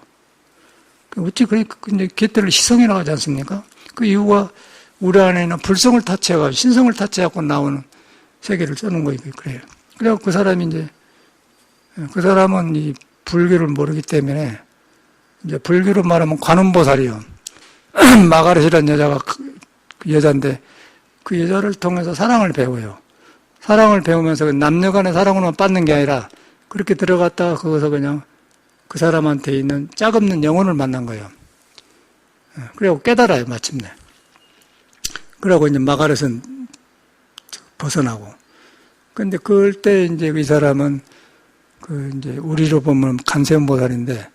어찌 그러니까 근데 괴테를 시성이라고 하지 않습니까? 그 이유가 우리 안에는 불성을 타치해가지고 신성을 타치해갖고 나오는 세계를 써놓은 거예요. 그래요. 그래서 그 사람이 이제 그 사람은 이 불교를 모르기 때문에 이제 불교로 말하면 관음보살이요. 마가렛이라는 여자가 여자인데 그 여자를 통해서 사랑을 배워요. 사랑을 배우면서 남녀 간의 사랑으로만 받는 게 아니라 그렇게 들어갔다가 거기서 그냥 그 사람한테 있는 짝없는 영혼을 만난 거예요. 그리고 깨달아요, 마침내. 그러고 이제 마가렛은 벗어나고. 근데 그럴 때 이제 이 사람은 그 이제 우리로 보면 간세음보살인데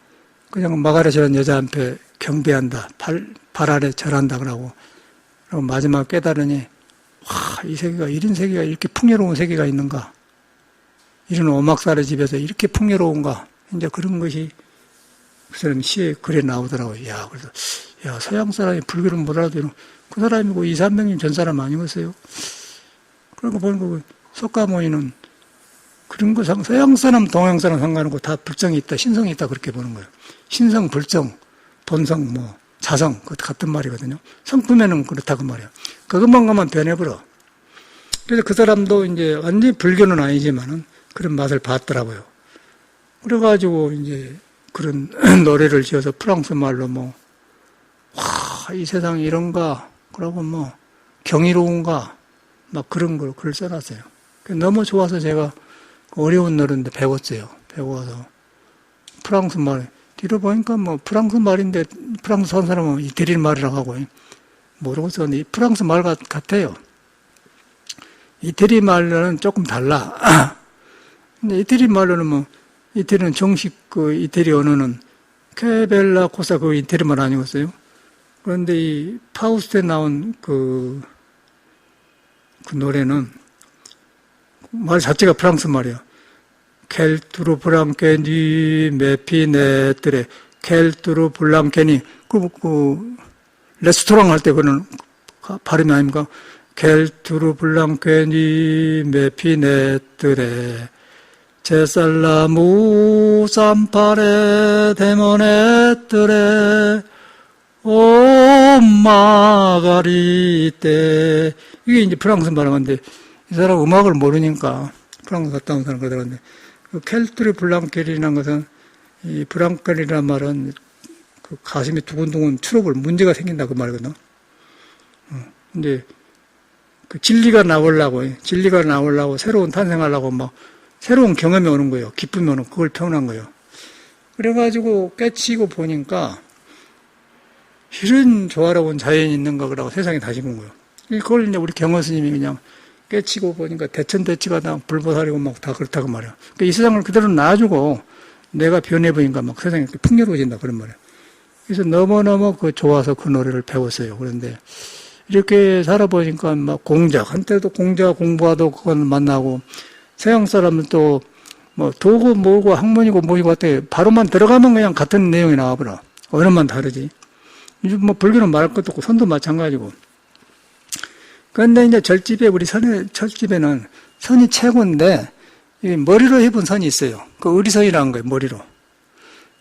그냥 마가렛이라는 여자 앞에 경배한다. 발 아래 절한다 그러고. 그리고 마지막 깨달으니 와, 이 세계가 이런 세계가 이렇게 풍요로운 세계가 있는가? 이런 오막살의 집에서 이렇게 풍요로운가? 이제 그런 것이 그 사람 시에 글에 나오더라고요. 야, 그래서 야, 서양 사람이 불교를 못 알아도 그 사람이고 2, 300년 전 사람 아니겠어요? 그러고 보니까 석가모니는 그런 거 서양 사람, 동양 사람 상관없고 다 불성이 있다, 신성이 있다 그렇게 보는 거예요. 신성, 불성, 본성, 뭐 자성, 그 같은 말이거든요. 성품에는 그렇다 그 말이에요. 그것만 가면 변해버려. 그래서 그 사람도 이제 완전히 불교는 아니지만은 그런 맛을 봤더라고요. 그래가지고 이제 그런 노래를 지어서 프랑스 말로 뭐, 와, 이 세상이 이런가, 그러고 뭐, 경이로운가, 막 그런 걸 글 써놨어요. 너무 좋아서 제가 어려운 노래인데 배웠어요. 배워서. 프랑스 말, 뒤로 보니까 뭐 프랑스 말인데 프랑스 한 사람은 이태리 말이라고 하고 모르고 썼는데 프랑스 말 같아요. 이태리 말로는 조금 달라. 근데 이태리 말로는 뭐 이태리는 정식 그 이태리 언어는 케벨라 코사 그 이태리 말 아니겠어요? 그런데 이 파우스트에 나온 그 노래는 말 자체가 프랑스 말이야. 켈투르 브랑케니 메피네트레 켈투르 블랑케니 그 레스토랑 할 때 그런 발음이 아닙니까? 켈투르 블랑케니 메피네트레 제살라무 삼파레 데모네트레 오마가리떼 이게 이제 프랑스 발음인데 이 사람 음악을 모르니까 프랑스 갔다 온 사람 그러더라는데 그 켈트리 블랑켈이라는 것은 이 블랑켈이라는 말은 그 가슴이 두근두근 추러볼 문제가 생긴다 그 말이거든. 근데 그 진리가 나오려고 새로운 탄생하려고 막 새로운 경험이 오는 거예요. 기쁨이 오는 그걸 표현한 거예요. 그래가지고 깨치고 보니까 이런 조화로운 자연이 있는가 그러고 세상에 다시 본 거예요. 그걸 이제 우리 경허 스님이 그냥 깨치고 보니까 대천대치가 다 불보살이고 막 다 그렇다고 말이야. 그러니까 이 세상을 그대로 놔주고 내가 변해보니까 막 세상이 이렇게 풍요로워진다 그런 말이야. 그래서 너무너무 그 좋아서 그 노래를 배웠어요. 그런데 이렇게 살아보니까 막 한때도 공자 공부하도 그건 만나고 서양 사람은 또 뭐 도구 뭐고 학문이고 뭐이고 같아 바로만 들어가면 그냥 같은 내용이 나와버려. 언어만 다르지. 뭐 불교는 말할 것도 없고 선도 마찬가지고. 그런데 이제 절집에 우리 철집에는 선이 최고인데 이 머리로 해본 선이 있어요. 그 의리선이라는 거예요, 머리로.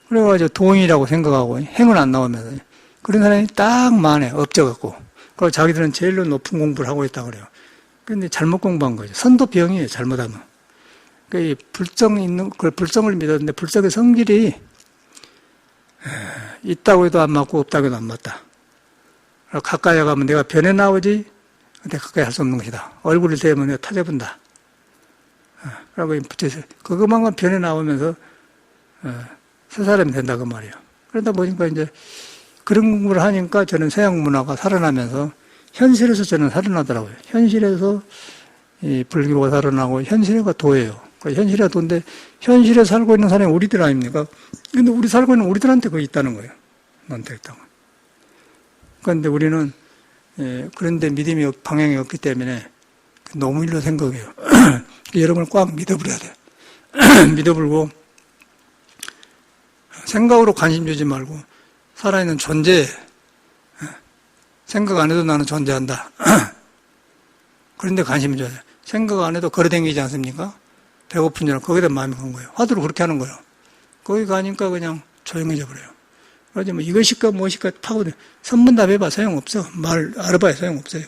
그래가지고 도인이라고 생각하고 행은 안 나오면서. 그런 사람이 딱 많아요, 엎져갖고. 그리고 자기들은 제일로 높은 공부를 하고 있다고 그래요. 근데 잘못 공부한 거죠. 선도 병이에요, 잘못하면. 그 불성 있는, 그 불성을 믿었는데 불성의 성질이 있다고 해도 안 맞고 없다고 해도 안 맞다. 가까이 가면 내가 변해 나오지, 근데 가까이 할 수 없는 것이다. 얼굴을 대면 내가 타져본다. 그러고 붙여서 그것만큼 변해 나오면서 새 사람이 된다 그 말이에요. 그러다 보니까 이제 그런 공부를 하니까 저는 서양 문화가 살아나면서 현실에서 저는 살아나더라고요. 현실에서 이 불교가 살아나고 현실가 도예요. 현실이 도인데 현실에 살고 있는 사람이 우리들 아닙니까? 근데 우리 살고 있는 우리들한테 그게 있다는 거예요. 나한테 있다고. 그런데 우리는 그런데 믿음이 방향이 없기 때문에 너무 일로 생각해요. 여러분을 꽉 믿어버려야 돼. 믿어버리고 생각으로 관심 주지 말고 살아있는 존재, 생각 안 해도 나는 존재한다. 그런데 관심을 줘야 돼. 생각 안 해도 걸어다니지 않습니까? 배고픈 줄 알고 거기다 마음이 간 거예요. 화두를 그렇게 하는 거예요. 거기 가니까 그냥 조용해져 버려요. 그러지 뭐 이것일까 무엇일까 파고들 선문답 해봐 소용없어. 말 알아봐야 소용없어요.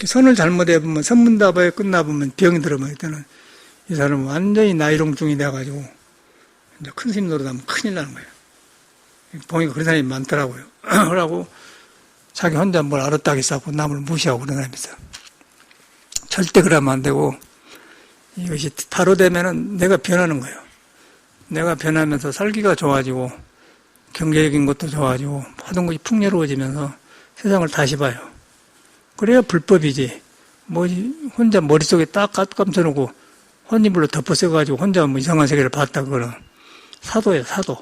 선을 잘못해보면 선문답에 끝나보면 병이 들어버릴 때는 이 사람은 완전히 나이롱중이 돼가지고 이제 큰 스님 노릇하면 큰일 나는 거예요. 보니까 그런 사람이 많더라고요. 그러고 자기 혼자 뭘 알았다고 했고 남을 무시하고 그런 사람이 있어요. 절대 그러면 안 되고 이것이 바로 되면은 내가 변하는 거예요. 내가 변하면서 살기가 좋아지고 경제적인 것도 좋아지고 모든 것이 풍요로워지면서 세상을 다시 봐요. 그래야 불법이지. 뭐 혼자 머릿속에 딱 감춰놓고 혼인불로 덮어쓰가지고 혼자 뭐 이상한 세계를 봤다 그거는 사도예요, 사도.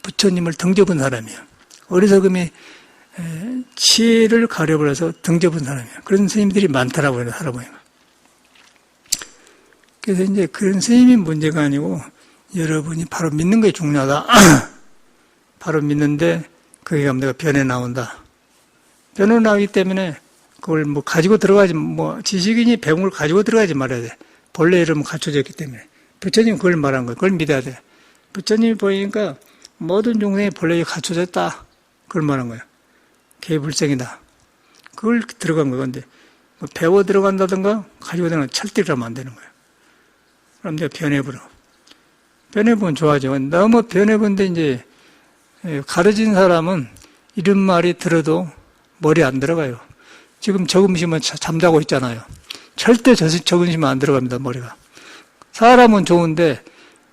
부처님을 등져본 사람이에요. 어리석음이 치를 가려버려서 등져본 사람이에요. 그런 스님들이 많더라고요, 살아보니까. 그래서 이제 그런 스님이 문제가 아니고 여러분이 바로 믿는 게 중요하다. 바로 믿는데 그게 가면 내가 변해 나온다. 변해 나오기 때문에 그걸 뭐 가지고 들어가지, 뭐 지식인이 배운 걸 가지고 들어가지 말아야 돼. 본래 이름은 갖춰져 있기 때문에. 부처님 그걸 말한 거예요. 그걸 믿어야 돼. 부처님이 보이니까 모든 종생이 본래 갖춰져 있다. 그걸 말한 거예요. 개불생이다. 그걸 들어간 거예요. 근데 뭐 배워 들어간다든가 가지고 들어가면 철대를 하면 안 되는 거예요. 그럼 내가 변해버려. 변해보면 좋아져. 너무 변해본데 이제 가르친 사람은 이런 말이 들어도 머리에 안 들어가요. 지금 적음심은 잠자고 있잖아요. 절대 적음심은 안 들어갑니다, 머리가. 사람은 좋은데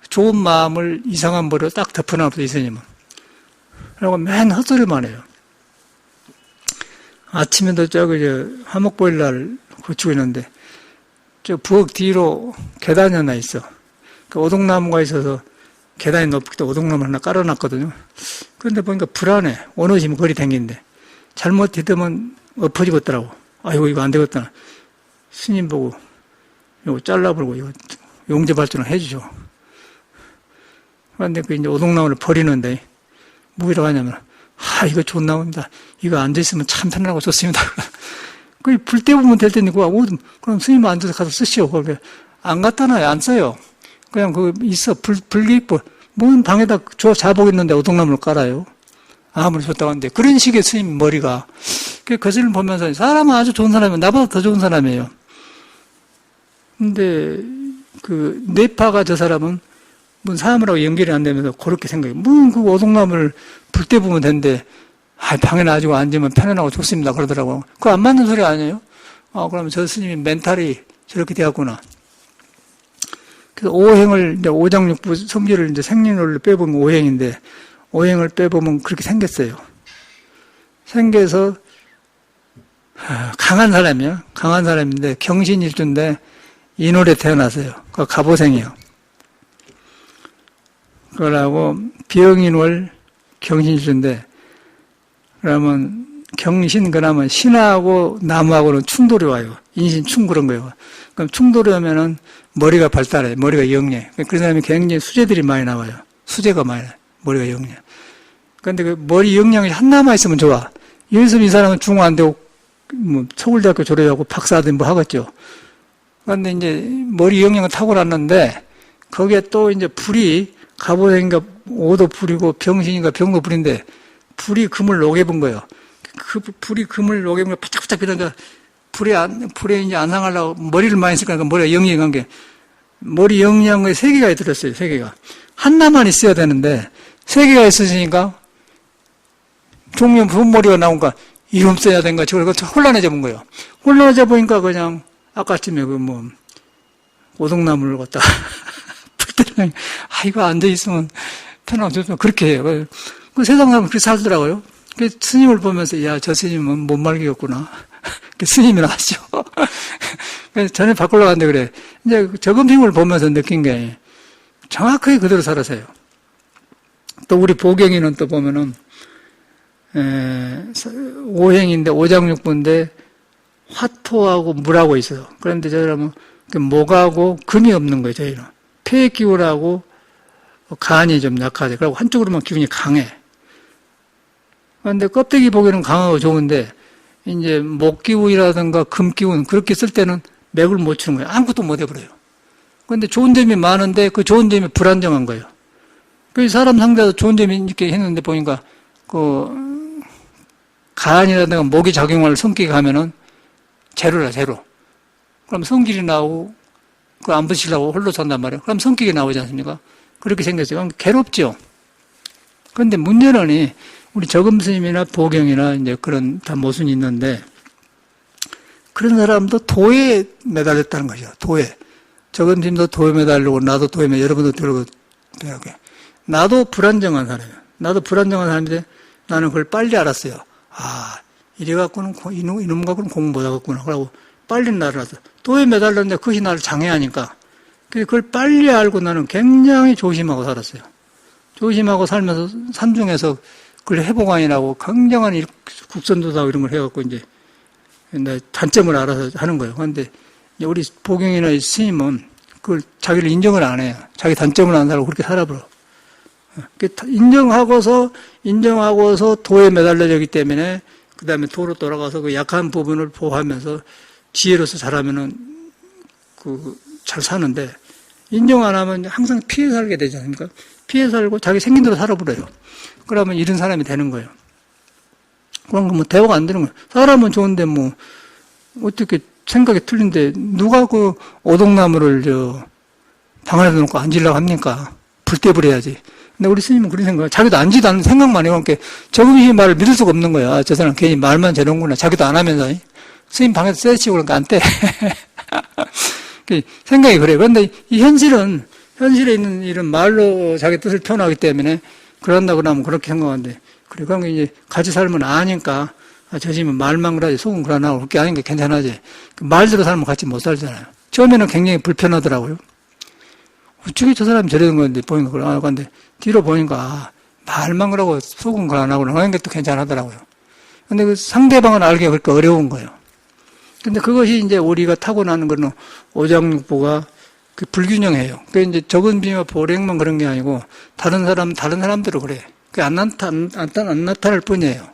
좋은 마음을 이상한 머리로 딱 덮어놔버려, 이 스님은. 그리고 맨 헛소리만 해요. 아침에도 저기 화목보일날 고치고 있는데 저 부엌 뒤로 계단이 하나 있어. 그 오동나무가 있어서 계단이 높기 때문에 오동나무 하나 깔아놨거든요. 그런데 보니까 불안해. 원어심이 거리 댕기는데 잘못 디디면 엎어지겠더라고. 아이고 이거 안 되겠다. 스님 보고 이거 잘라버리고 이거 용접 발전을 해주죠. 그런데 그 이제 오동나무를 버리는데 뭐라고 하냐면 이거 좋은 나무입니다. 이거 앉아있으면 참 편하고 좋습니다. 그 불 때우면 될 텐데 그럼 스님 앉아서 가서 쓰시오. 거기 안 갖다 놔요. 안 써요. 그냥 그 있어. 불기입고 뭔 방에다 자복 있는데 오동나무를 깔아요. 아무리 좋다고 하는데 그런 식의 스님 머리가 그 스님 보면서 사람은 아주 좋은 사람이에요. 나보다 더 좋은 사람이에요. 근데 그 뇌파가 저 사람은 뭔 사람하고 연결이 안 되면서 그렇게 생각해요. 그 오동나무를 불 때 보면 되는데 방에 놔주고 앉으면 편안하고 좋습니다. 그러더라고요. 그거 안 맞는 소리 아니에요? 그러면 저 스님이 멘탈이 저렇게 되었구나. 그래서 오행을, 이제 오장육부 성질을 이제 생리론을 빼보면 오행인데, 오행을 빼보면 그렇게 생겼어요. 생겨서, 강한 사람이에요. 강한 사람인데, 경신일주인데, 인월에 태어났어요. 그 갑오생이에요. 그러고, 병인월 경신일주인데, 그러면 경신 그러면 신하고 나무하고는 충돌이 와요. 인신충 그런 거예요. 그럼 충돌이 오면은 머리가 발달해요. 머리가 영리해. 그런 사람이 굉장히 수재들이 많이 나와요. 수재가 많이 나와요. 머리가 영리해. 그런데 그 머리 영양이 하나만 있으면 좋아. 예를 들어서 이 사람은 중호 안 되고 뭐 서울대학교 졸업하고 박사든 뭐 하겠죠. 그런데 이제 머리 영양을 타고났는데 거기에 또 이제 불이 갑오생인가 오도 불이고 병신인가 병도 불인데 불이 금을 녹여본 거예요. 그 불이 금을 녹여본 거 바짝바짝 비다가 불에 이제 안 상하려고 머리를 많이 쓰니까 머리가 영양한 게 머리 영양한 거에 3개가 들었어요. 3개가. 하나만 있어야 되는데 3개가 있으니까 종면 분머리가 나오니까 이름 써야 되는가 저걸 혼란해져 본 거예요. 혼란해져 보니까 그냥 아까쯤에 오동나무를 갖다 풀 이거 앉아있으면 편하고 좋으면 그렇게 해요. 그 세상 사람은 그렇게 살더라고요. 그 스님을 보면서, 야, 저 스님은 못 말리겠구나. 스님이라 하죠. 전에 바꾸려고 하는데 그래. 이제 저금핑을 보면서 느낀 게 정확하게 그대로 살아서요. 또 우리 보경이는 또 보면은, 오행인데, 오장육부인데, 화토하고 물하고 있어요. 그런데 저희는 목하고 금이 없는 거예요, 저희는. 폐 기운하고 간이 좀 약하죠. 그리고 한쪽으로만 기운이 강해. 그런데 껍데기 보기에는 강하고 좋은데, 이제 목 기운이라든가 금 기운, 그렇게 쓸 때는 맥을 못 치는 거예요. 아무것도 못 해버려요. 그런데 좋은 점이 많은데 그 좋은 점이 불안정한 거예요. 그 사람 상대에서 좋은 점이 이렇게 했는데 보니까 간이라든가 목이 작용할 성격이 가면은 제로라, 제로. 그럼 성질이 나오고, 안 붙이려고 홀로 산단 말이에요. 그럼 성격이 나오지 않습니까? 그렇게 생겼어요. 괴롭죠. 그런데 문제는 우리 저금스님이나 보경이나 이제 그런 다 모순이 있는데, 그런 사람도 도에 매달렸다는 것이죠. 도에. 저금스님도 도에 매달리고, 나도 도에 매달리고, 여러분도 들고, 나도 불안정한 사람이에요. 나도 불안정한 사람인데, 나는 그걸 빨리 알았어요. 이래갖고는, 이놈 갖고는 공부 못하겠구나. 그러고 빨리 나를 알았어. 도에 매달렸는데 그것이 나를 장애하니까. 그걸 빨리 알고 나는 굉장히 조심하고 살았어요. 조심하고 살면서 산중에서 그걸 회복안이라고 굉장한 국선도사고 이런 걸 해갖고 이제 단점을 알아서 하는 거예요. 그런데 우리 보경이나 스님은 그걸 자기를 인정을 안 해요. 자기 단점을 안 살고 그렇게 살아버려. 인정하고서 도에 매달려졌기 때문에 그 다음에 도로 돌아가서 그 약한 부분을 보호하면서 지혜로서 잘하면은 잘 사는데 인정 안 하면 항상 피해 살게 되지 않습니까? 피해 살고 자기 생긴 대로 살아버려요. 그러면 이런 사람이 되는 거예요. 그런 거 대화가 안 되는 거예요. 사람은 좋은데 어떻게 생각이 틀린데 누가 그 오동나무를 방 안에 놓고 앉으려고 합니까? 불때불 해야지. 근데 우리 스님은 그런 생각, 자기도 앉지도 않는 생각만 해요. 그러니까 저금이 말을 믿을 수가 없는 거야. 저 사람 괜히 말만 저런구나. 자기도 안 하면서. 스님 방에서 쎄치고 그러니까 안 떼. 생각이 그래요. 그런데 이 현실에 있는 이런 말로 자기 뜻을 표현하기 때문에 그런다고 하면 그렇게 생각하는데, 그래. 그러니까 이제 같이 살면 아니까, 저 스님은 말만 그러지, 속은 그러나, 그렇게 아니까 괜찮아지. 말대로 살면 같이 못 살잖아요. 처음에는 굉장히 불편하더라고요. 어떻게 저 사람이 저러는 건데, 보니까 그러나. 근데 뒤로 보니까, 말만 그러고 속은 그러나, 그런 게 또 괜찮하더라고요. 근데 그 상대방을 알기가 그렇게 어려운 거예요. 근데 그것이 이제 우리가 타고나는 거는 오장육부가 불균형해요. 그 이제 적은 비와 보랭만 그런 게 아니고 다른 사람들은 그래. 그게 안 나타날 뿐이에요.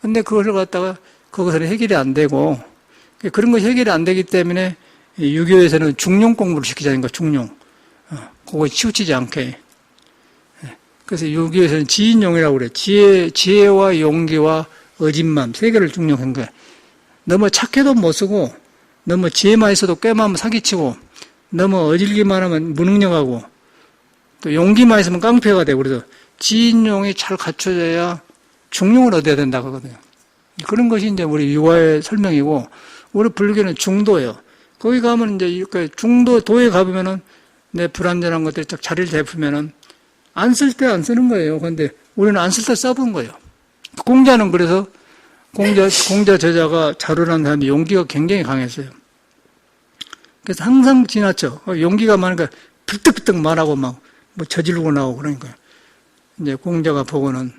근데 그것을 갖다가 그것을 해결이 안 되고 그런 것이 해결이 안 되기 때문에 유교에서는 중용 공부를 시키자는 거, 중용. 그거 치우치지 않게. 그래서 유교에서는 지인용이라고 그래. 지혜와 용기와 어진맘, 3개를 중용한 거야. 너무 착해도 못 쓰고, 너무 지혜만 있어도 꾀만 사기치고, 너무 어질기만 하면 무능력하고, 또 용기만 있으면 깡패가 되고, 그래서 지인용이 잘 갖춰져야 중용을 얻어야 된다고 하거든요. 그런 것이 이제 우리 유화의 설명이고, 우리 불교는 중도예요. 거기 가면 이제 중도, 도에 가보면은 내 불안전한 것들이 딱 자리를 잡으면은 안 쓸 때 안 쓰는 거예요. 그런데 우리는 안 쓸 때 써본 거예요. 공자는 그래서 공자 저자가 자료를 한 사람이 용기가 굉장히 강했어요. 그래서 항상 지났죠. 용기가 많으니까 불떡불떡 말하고 저지르고 나오고 그러니까. 이제 공자가 보고는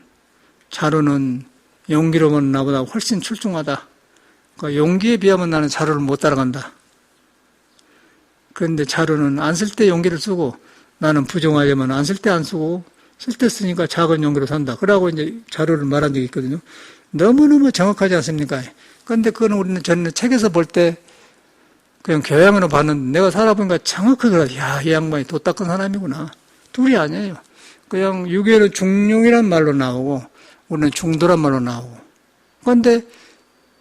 자료는 용기로는 나보다 훨씬 출중하다. 그러니까 용기에 비하면 나는 자료를 못 따라간다. 그런데 자료는 안 쓸 때 용기를 쓰고 나는 부정하려면 안 쓸 때 안 쓰고 쓸 때 쓰니까 작은 용기로 산다. 그러고 이제 자료를 말한 적이 있거든요. 너무너무 정확하지 않습니까? 그런데 그건 우리는 저는 책에서 볼 때 그냥 교양으로 봤는데 내가 살아보니까 정확하게 그래. 야, 이 양반이 도 닦은 사람이구나. 둘이 아니에요. 그냥 유교는 중庸말로 나오고 우리는 중도란 말로 나오고. 그런데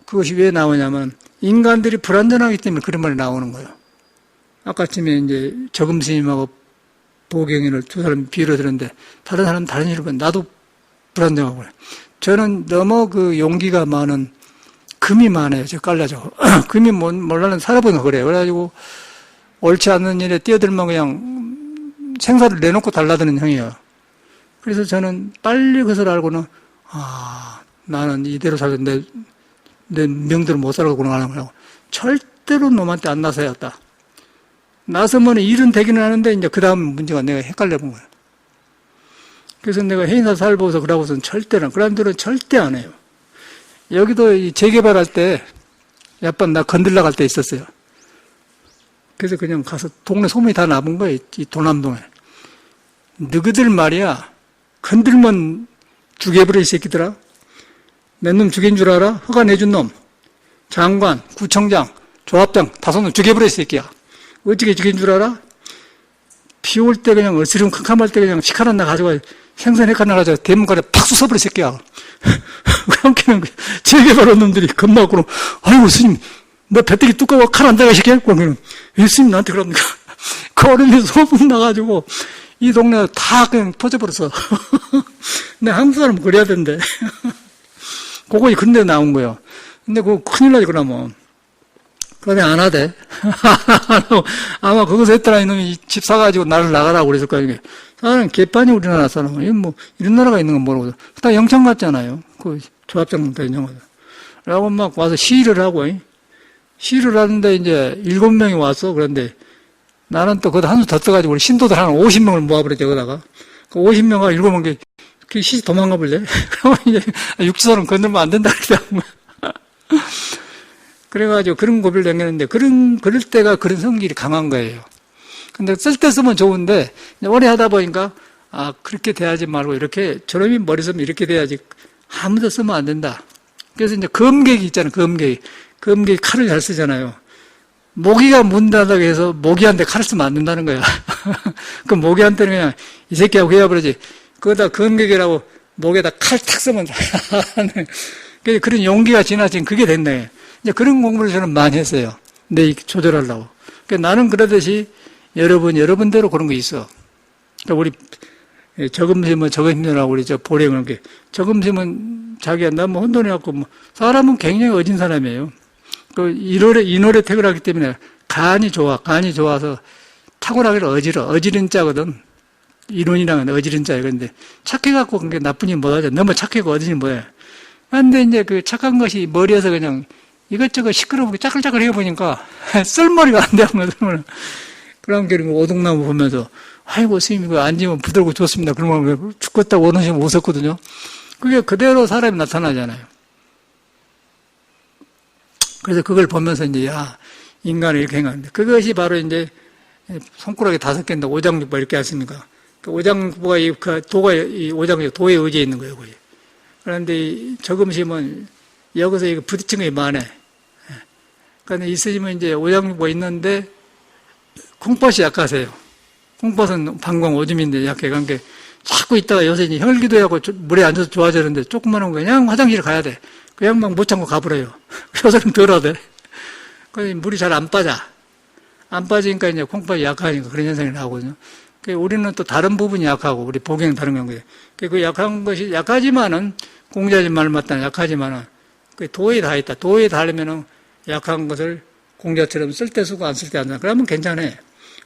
그것이 왜 나오냐면 인간들이 불완전하기 때문에 그런 말이 나오는 거예요. 아까쯤에 이제 저금 스님하고 보경이를 두 사람 비유를 들었는데 다른 사람은 다른 일을 보면 나도 불완전하고 그래. 저는 너무 그 용기가 많은 금이 많아요. 저 깔라져. 금이 몰라는 살아보는 거 그래요. 그래가지고 옳지 않는 일에 뛰어들면 그냥 생사를 내놓고 달라드는 형이에요. 그래서 저는 빨리 그것을 알고는 나는 이대로 살고 내 명대로 못 살아가구나 하는 거라고. 절대로 놈한테 안 나서야 했다. 나서면 일은 되기는 하는데 이제 그 다음 문제가 내가 헷갈려 본 거예요. 그래서 내가 해인사 살보고서 그러고서는 절대로 그런 데는 절대 안 해요. 여기도 이 재개발할 때 약간 나 건들러 갈 때 있었어요. 그래서 그냥 가서 동네 소문이 다 나본 거예요. 이 도남동에. 너희들 말이야 건들면 죽여버려 이 새끼들아. 몇 놈 죽인 줄 알아? 허가 내준 놈. 장관, 구청장, 조합장 다섯 놈 죽여버려 이 새끼야. 어떻게 죽인 줄 알아? 비 올 때 그냥 어스름 캄캄할 때 그냥 시카란 나 가지고 생선해칸 나가지고 대문가에 팍 쑤서버려 이 새끼야. 그렇게는 재개발한 놈들이 겁나고 아이고 스님 너 배터리 두꺼워 칼 안 들어가 이 새끼야. 그러면 왜 스님 나한테 그럽니까? 그 얼음에 소문 나가지고 이 동네가 다 그냥 터져버렸어. 근데 한국 사람은 그래야 된대. 그거 그런 데 나온 거예요. 근데 그거 큰일 나지 그러면. 그런데 안 하대. 아마 거기서 했더라 이놈이 집 사가지고 나를 나가라고 그랬을 거야. 이게. 사람 개판이 우리나라 사람. 이건 뭐 이런 나라가 있는 건 모르고 다 영창 갔잖아요. 그 조합장 다 영창 갔어. 그러고 막 와서 시위를 하고 시위를 하는데 이제 7명이 왔어. 그런데 나는 또 거기다 한 수 더 떠가지고 우리 신도들 한 50명을 모아버렸죠. 거기다가 그 50명과 7명 그 시시 도망가 볼래? 그러면 이제 육지선은 건들면 안 된다 그러더라고요. 그래가지고 그런 고비를 당겼는데 그럴 때가 그런 성질이 강한 거예요. 근데 쓸 때 쓰면 좋은데 오래 하다 보니까 그렇게 돼야지 말고 이렇게 저놈이 머리 쓰면 이렇게 돼야지 아무도 쓰면 안 된다. 그래서 이제 검객이 있잖아요. 검객이 칼을 잘 쓰잖아요. 모기가 문다고 해서 모기한테 칼을 쓰면 안 된다는 거야. 그 모기한테는 그냥 이 새끼하고 해야버리지. 그거다 검객이라고 목에다 칼 탁 쓰면 그런 용기가 지나친 그게 됐네. 이제 그런 공부를 저는 많이 했어요. 내 조절하려고. 그러니까 나는 그러듯이 여러분대로 그런 거 있어. 그러니까 우리 저금심은 저거 힘내라고 우리 보령을 저금심은 자기가 나뭐 혼돈해갖고 사람은 굉장히 어진 사람이에요. 그 인월에 태어나기 때문에 간이 좋아서 탁월하기를 어지른 자거든. 이론이랑은 어지른 자예요. 그런데 착해갖고 그게 나쁜이 못하죠. 너무 착해고 어지니 뭐해. 근데 이제 그 착한 것이 머리에서 그냥 이것저것 시끄러우게 짜글짜글 해보니까 쓸머리가 안 되는 거예요. 그럼 결국 오동나무 보면서 아이고 스님이 그 앉으면 부드럽고 좋습니다. 그러면 죽겠다고 오는 시간 웃었거든요. 그게 그대로 사람이 나타나잖아요. 그래서 그걸 보면서 이제 인간을 이렇게 행하는데 그것이 바로 이제 손가락에 5개인데 오장육부 이렇게 했습니까? 그 오장육부가 도의 의지에 있는 거예요. 거의. 그런데 이 저금심은 여기서 이거 부딪힌 게 많아. 그런데 있으시면 이제 오장육부가 있는데 콩팥이 약하세요. 콩팥은 방광 오줌인데 약해. 그러니까 자꾸 있다가 요새 이제 혈기도 하고 물에 앉아서 좋아지는데 조금만 하면 그냥 화장실 가야 돼. 그냥 막 못 참고 가버려요. 요새는 덜 하대. 그래서 물이 잘 안 빠져. 안 빠지니까 이제 콩팥이 약하니까 그런 현상이 나오거든요. 우리는 또 다른 부분이 약하고, 우리 보경 다른 경우에. 그 약한 것이 약하지만은, 공자님 말 맞다 약하지만은, 그 도에 다 있다. 도에 닿으면은 약한 것을 공자처럼 쓸 때 쓰고 안 쓸 때 안 쓰고, 그러면 괜찮아.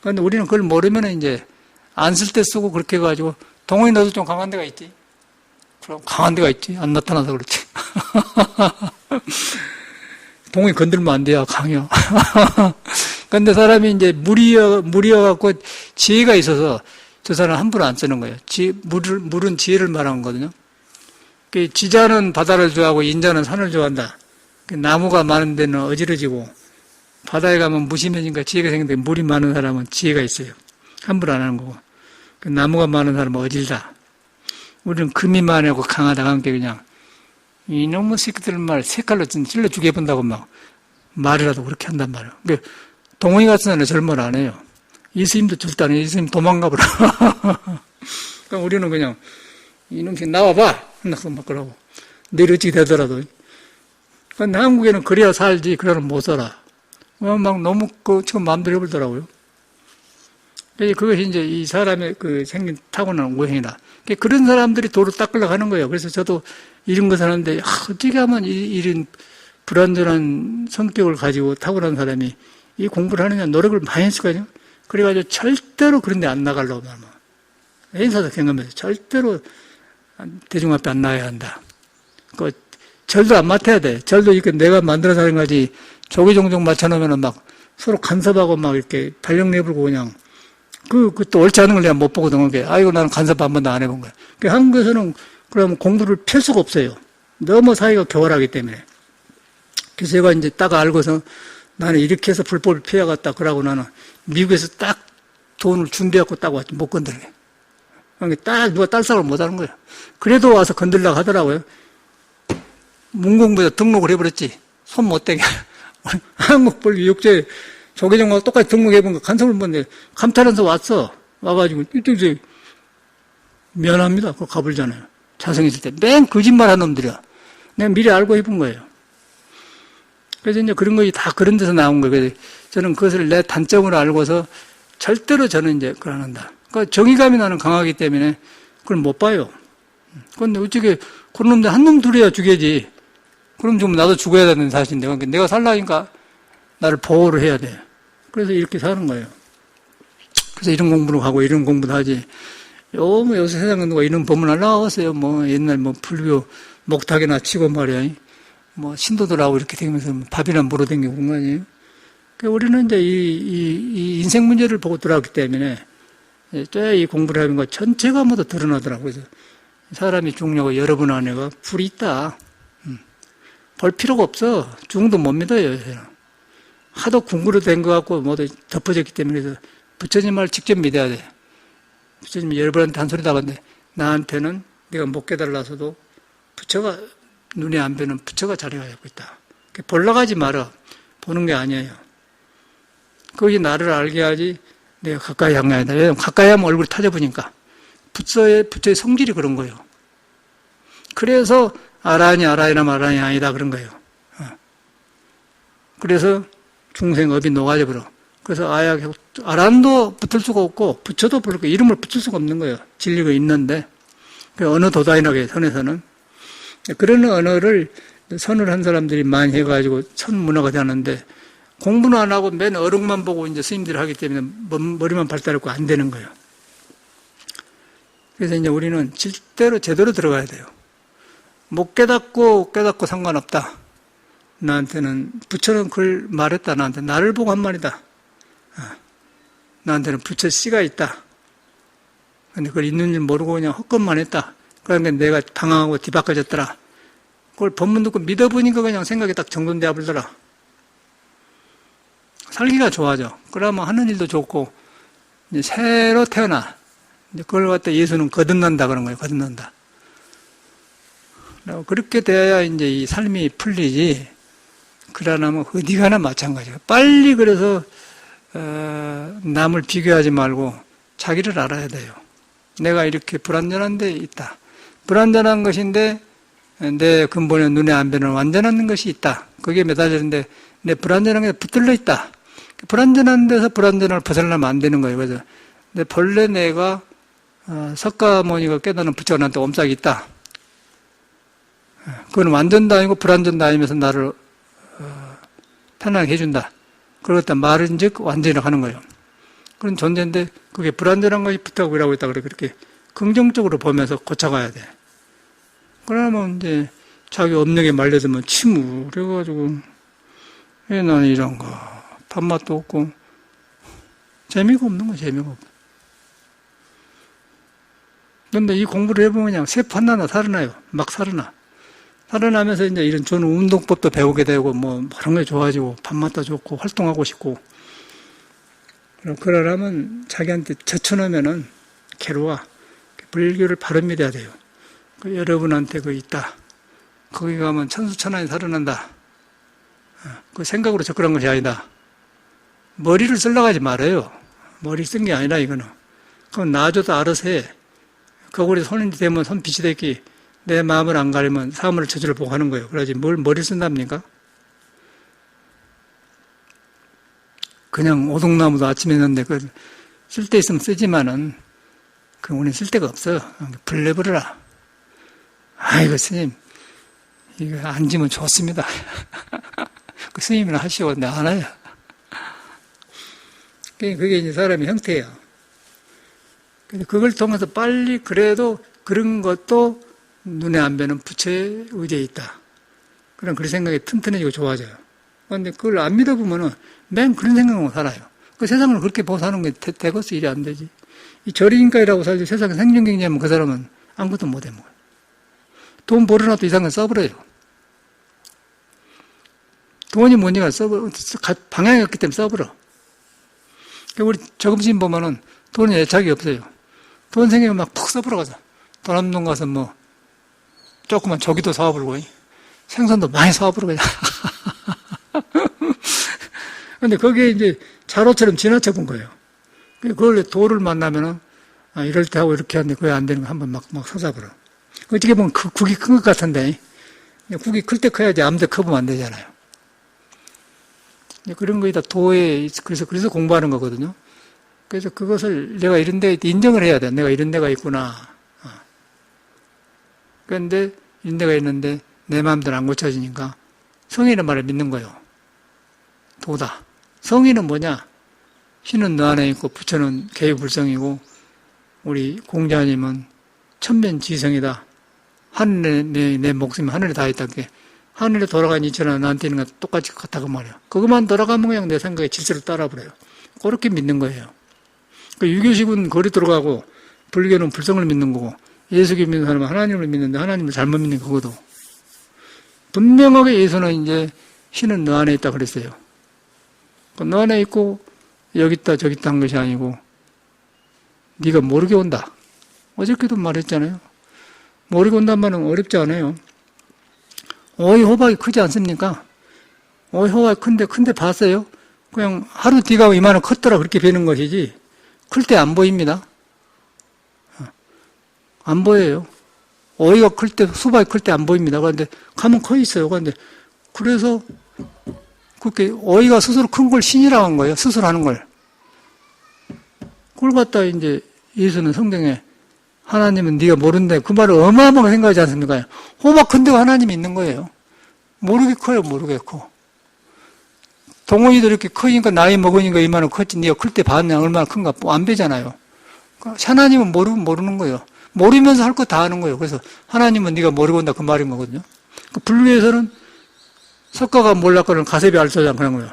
그런데 우리는 그걸 모르면은 이제, 안 쓸 때 쓰고 그렇게 해가지고, 동호인 너도 좀 강한 데가 있지? 그럼 강한 데가 있지. 안 나타나서 그렇지. 동호인 건들면 안 돼요. 강해요. 근데 사람이 이제 물이어갖고 지혜가 있어서 저 사람 함부로 안 쓰는 거예요. 물은 지혜를 말하는 거거든요. 지자는 바다를 좋아하고 인자는 산을 좋아한다. 나무가 많은 데는 어지러지고 바다에 가면 무심해지니까 지혜가 생기는데 물이 많은 사람은 지혜가 있어요. 함부로 안 하는 거고. 나무가 많은 사람은 어질다. 우리는 금이 많고 강하다 함께 그냥 이놈의 새끼들 말 색깔로 찔러 죽여본다고 막 말이라도 그렇게 한단 말이에요. 동원이 같은 사람은 절문 안 해요. 이 스님도 절대 안 해요. 이 스님 도망가버려. 그러니까 우리는 그냥 이놈씩 나와봐! 한다고 막 그러고. 내일 어찌 되더라도. 그러니까 한국에는 그래야 살지, 그래야 못 살아. 막 너무 지금 마음대로 해버리더라고요. 그것이 이제 이 사람의 그 생긴 타고난 오행이다. 그런 사람들이 도로 닦으려고 하는 거예요. 그래서 저도 이런 거 사는데, 어떻게 하면 이런 불완전한 성격을 가지고 타고난 사람이 이 공부를 하느냐, 노력을 많이 했을까요? 그래가지고 절대로 그런 데 안 나가려고 하면. 인사도 경험해서 절대로 대중 앞에 안 나가야 한다. 절도 안 맡아야 돼. 절도 이렇게 내가 만들어서 하는 거지, 조기종종 맞춰놓으면 막 서로 간섭하고 막 이렇게 발령 내불고 그냥, 또 옳지 않은 걸 내가 못 보거든. 그게. 아이고, 나는 간섭 한 번도 안 해본 거야. 한국에서는 그러면 공부를 펼 수가 없어요. 너무 사이가 교활하기 때문에. 그래서 제가 이제 딱 알고서 나는 이렇게 해서 불법을 피해갔다. 그러고 나는 미국에서 딱 돈을 준비하고 딱 왔지. 못 건들게. 그러니까 딱 누가 딸싹을 못 하는 거야. 그래도 와서 건들려고 하더라고요. 문공부에서 등록을 해버렸지. 손 못 대게. 한국불교육제 조계종하고 똑같이 등록해본 거 간섭을 못내. 감탄해서 왔어. 와가지고, 이쪽에 미안합니다. 그거 가버리잖아요. 자성했을 때. 맨 거짓말 하는 놈들이야. 내가 미리 알고 해본 거예요. 그래서 이제 그런 것이 다 그런 데서 나온 거예요. 그래서 저는 그것을 내 단점을 알고서 절대로 저는 이제 그걸 안 한다. 그러니까 정의감이 나는 강하기 때문에 그걸 못 봐요. 그런데 어떻게 그런 놈들 한 놈 둘이야 죽여야지. 그럼 좀 나도 죽어야 되는 사실인데. 그러니까 내가 살라니까 나를 보호를 해야 돼. 그래서 이렇게 사는 거예요. 그래서 이런 공부를 하고 이런 공부도 하지. 요새 세상에 누가 이런 법문을 나왔어요. 옛날 불교 목탁이나 치고 말이야. 신도들하고 이렇게 되면서 밥이나 물어다니고 그런 거 아니에요? 그러니까 우리는 이제 이 인생 문제를 보고 들어왔기 때문에 이 공부를 하는 거 전체가 모두 드러나더라고요. 그래서 사람이 죽냐고 여러분 안에가 불이 있다. 볼 필요가 없어. 죽음도 못 믿어요. 하도 궁구로 된 것 같고 모두 덮어졌기 때문에 그래서 부처님 말 직접 믿어야 돼. 부처님이 여러분한테 한 소리 나갔는데 나한테는 네가 못 깨달아서도 부처가 눈에 안 뵈는 부처가 자리가 잡고 있다. 보러 가지 마라. 보는 게 아니에요. 거기 나를 알게 하지 내가 가까이 향해야 돼. 왜냐면 가까이 하면 얼굴이 타져보니까 부처의 성질이 그런 거예요. 그래서 아라니 아니다 그런 거예요. 그래서 중생업이 녹아져버려. 그래서 아란도 붙을 수가 없고 부처도 부를 거 이름을 붙일 수가 없는 거예요. 진리가 있는데 어느 도다인하게 선에서는 그런 언어를 선을 한 사람들이 많이 해가지고 선문화가 되는데 공부는 안 하고 맨 어록만 보고 이제 스님들이 하기 때문에 머리만 발달했고 안 되는 거예요. 그래서 이제 우리는 절대로 제대로 들어가야 돼요. 못 깨닫고 상관없다. 나한테는 부처는 그걸 말했다. 나를 보고 한 말이다. 나한테는 부처 씨가 있다. 근데 그걸 있는 줄 모르고 그냥 헛것만 했다. 그러니까 내가 당황하고 뒤바꿔졌더라. 그걸 법문 듣고 믿어보니까 그냥 생각이 딱 정돈되어 버리더라. 살기가 좋아져. 그러면 하는 일도 좋고, 이제 새로 태어나. 이제 그걸 갖다 예수는 거듭난다 그런 거예요. 거듭난다. 그렇게 돼야 이제 이 삶이 풀리지. 그러나면 어디 가나 마찬가지예요. 빨리 그래서, 남을 비교하지 말고 자기를 알아야 돼요. 내가 이렇게 불완전한 데 있다. 불완전한 것인데 내 근본에 눈에 안 뵈는 완전한 것이 있다. 그게 매달리는데 내 불완전한 게 붙들려 있다. 불완전한 데서 불완전을 벗어나면 안 되는 거예요. 그래서 본래 내가 석가모니가 깨닫는 부처가 나한테 옴싹이 있다. 그건 완전도 아니고 불완전도 아니면서 나를 편하게 해준다. 그러다 말은 즉 완전히 하는 거예요. 그런 존재인데 그게 불완전한 것이 붙다고 이라고 했다. 그렇게 긍정적으로 보면서 고쳐가야 돼. 그러면 이제 자기 업력에 말려들면 침울해가지고 왜 나는 이런 거 밥맛도 없고 재미가 없는 거야. 재미가 없어. 그런데 이 공부를 해보면 그냥 세포 하나하나 살아나요. 막 살아나. 살아나면서 이제 이런 좋은 운동법도 배우게 되고 그런 게 좋아지고 밥맛도 좋고 활동하고 싶고 그러려면 자기한테 젖혀놓으면은 괴로워. 불교를 바로 믿어야 돼요. 여러분한테 그거 있다. 거기 가면 천수천안이 살아난다. 그 생각으로 접근한 것이 아니다. 머리를 쓰려고 하지 말아요. 머리 쓴 게 아니라 이거는. 그럼 놔줘도 알아서 해. 거울에 손이 대면 손빛이 되기 내 마음을 안 가리면 사물을 저절로 보고 하는 거예요. 그러지 뭘 머리를 쓴답니까? 그냥 오동나무도 아침에 넣는데 쓸 데 있으면 쓰지만은 그 우리는 쓸 데가 없어. 불내버려라. 아이고 스님 이거 앉으면 좋습니다. 그 스님이나 하시고 내가 안 해요. 그게 이제 사람의 형태예요. 그걸 통해서 빨리 그래도 그런 것도 눈에 안 뵈는 부처의 의지에 있다. 그런 생각이 튼튼해지고 좋아져요. 그런데 그걸 안 믿어보면은 맨 그런 생각으로 살아요. 그 세상을 그렇게 보고 사는 게 되겠어? 일이 안 되지. 이 저리인가이라고 살지 세상에 생존경제하면 그 사람은 아무것도 못해 먹어요. 돈 벌어놔도 이상한 거 써버려요. 돈이 뭐니까 방향이 없기 때문에 써버려. 우리 저금신 보면은 돈에 애착이 없어요. 돈 생기면 막 푹 써버려가자. 도남동 가서 뭐, 조그만 조기도 사와버리고, 생선도 많이 사와버리고, 근데 거기에 이제 자로처럼 지나쳐 본 거예요. 그걸 도를 만나면은, 이럴 때 하고 이렇게 하는데 그게 안 되는 거 한번 막 사자버려. 어떻게 보면 국이 큰 것 같은데, 국이 클 때 커야지 아무데 커보면 안 되잖아요. 그런 거에 다 도에, 그래서 공부하는 거거든요. 그래서 그것을 내가 이런 데 인정을 해야 돼. 내가 이런 데가 있구나. 그런데 이런 데가 있는데 내 마음대로 안 고쳐지니까 성인의 말을 믿는 거예요. 도다. 성인은 뭐냐? 신은 너 안에 있고 부처는 개유불성이고 우리 공자님은 천변지성이다. 하늘에 내 목숨이 하늘에 다 있다. 하늘에 돌아간 이처럼 나한테 있는 거 똑같이 같다고 말이야. 그것만 돌아가면 그냥 내 생각에 질서를 따라버려요. 그렇게 믿는 거예요. 유교식은 거리 들어가고 불교는 불성을 믿는 거고 예수교 믿는 사람은 하나님을 믿는데 하나님을 잘못 믿는 거거든. 분명하게 예수는 이제 신은 너 안에 있다 그랬어요. 너 안에 있고 여기 있다 저기 있다 한 것이 아니고 네가 모르게 온다. 어저께도 말했잖아요. 모르게 온단 말은 어렵지 않아요. 오이 호박이 크지 않습니까? 오이 호박이 큰데 봤어요? 그냥 하루 뒤가 이만한 컸더라 그렇게 뵈는 것이지 클 때 안 보입니다. 안 보여요. 오이가 클 때, 수박이 클 때 안 보입니다. 그런데 가면 커 있어요. 그런데 그래서 그렇게 오이가 스스로 큰 걸 신이라고 한 거예요. 스스로 하는 걸. 그걸 갖다 이제 예수는 성경에 하나님은 네가 모른다. 그 말을 어마어마하게 생각하지 않습니까? 호박 큰 데가 하나님이 있는 거예요. 모르게 커요. 모르게 커. 동원이도 이렇게 크니까 나이 먹으니까 이만한 컸지. 네가 클 때 봤냐? 얼마나 큰가? 안 배잖아요. 하나님은 모르는 거예요. 모르면서 할 거 다 하는 거예요. 그래서 하나님은 네가 모르고 온다 그 말인 거거든요. 불교에서는 석가가 몰랐거는 가섭이 알소장 그런 거예요.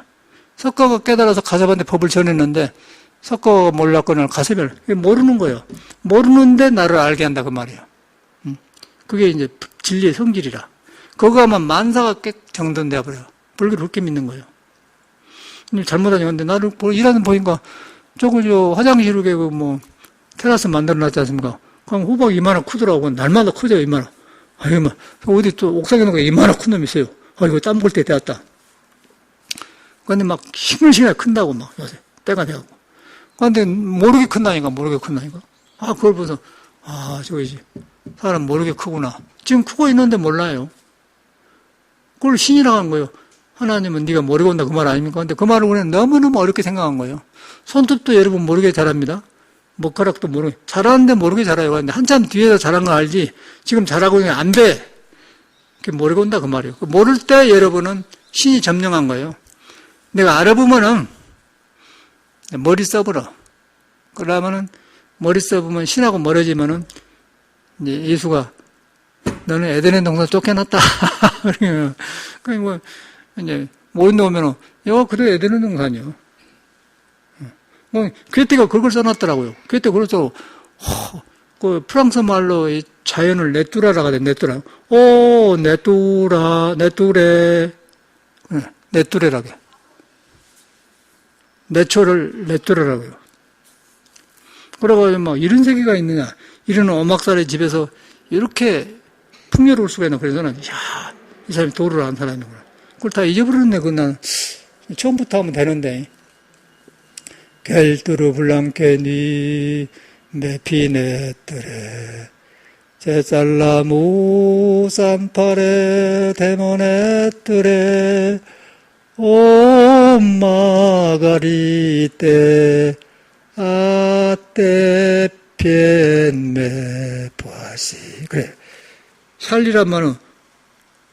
석가가 깨달아서 가섭한테 법을 전했는데 석가가 몰랐거는 가섭이 모르는 거예요. 모르는데 나를 알게 한다 그 말이에요. 그게 이제 진리의 성질이라. 그거 하면 만사가 정돈되어 버려요. 불교를 그렇게 믿는 거예요. 잘못하지 근데 나를 일하는 보니까 저거 화장실에 테라스 만들어 놨지 않습니까? 그럼 호박이 이만한 크더라고. 날마다 커져요, 이만한. 아이고, 어디 또 옥상에 놓은 거 이만한 큰 놈이 있어요. 아이고, 땀 볼 때 되었다. 근데 막 힘을 큰다고 막 요새 때가 돼갖고. 근데 모르게 큰다니까. 그걸 보면서 저거지. 사람 모르게 크구나. 지금 크고 있는데 몰라요. 그걸 신이라고 한 거예요. 하나님은 네가 모르고 온다 그 말 아닙니까? 근데 그 말을 우리는 너무너무 어렵게 생각한 거예요. 손톱도 여러분 모르게 자랍니다. 머리카락도 모르게. 잘하는데 모르게 자라요. 근데 한참 뒤에서 잘한 거 알지. 지금 잘하고 있는 안 돼. 그게 모르고 온다 그 말이에요. 모를 때 여러분은 신이 점령한 거예요. 내가 알아보면은 머리 써버려. 그러면은 머리 써보면 신하고 멀어지면은 이제 예수가 너는 에덴의 동산 쫓겨났다. 그러니까 이제 모인다 오면은 그래 에덴의 동산이요. 괴테가 그걸 써놨더라고요. 괴테 그걸 써. 그 프랑스 말로 이 자연을 네뚜라라가 돼. 네뚜라. 네뚜레. 네뚜레라게. 내초를 네뚜레라고요. 그래가지고 이런 세계가 있느냐. 이런 오막살의 집에서 이렇게 풍요로울 수가 있나. 그래서 나는 이 사람이 도를 안 사람이구나. 그걸 다 잊어버렸네. 그건 난 처음부터 하면 되는데. 겔뚜르 블랑케니 메피네뜨레 제잘라무 산파레 데모네뜨레 옴마가리떼 아떼 피엔메 보아시. 그래. 샬리란 말은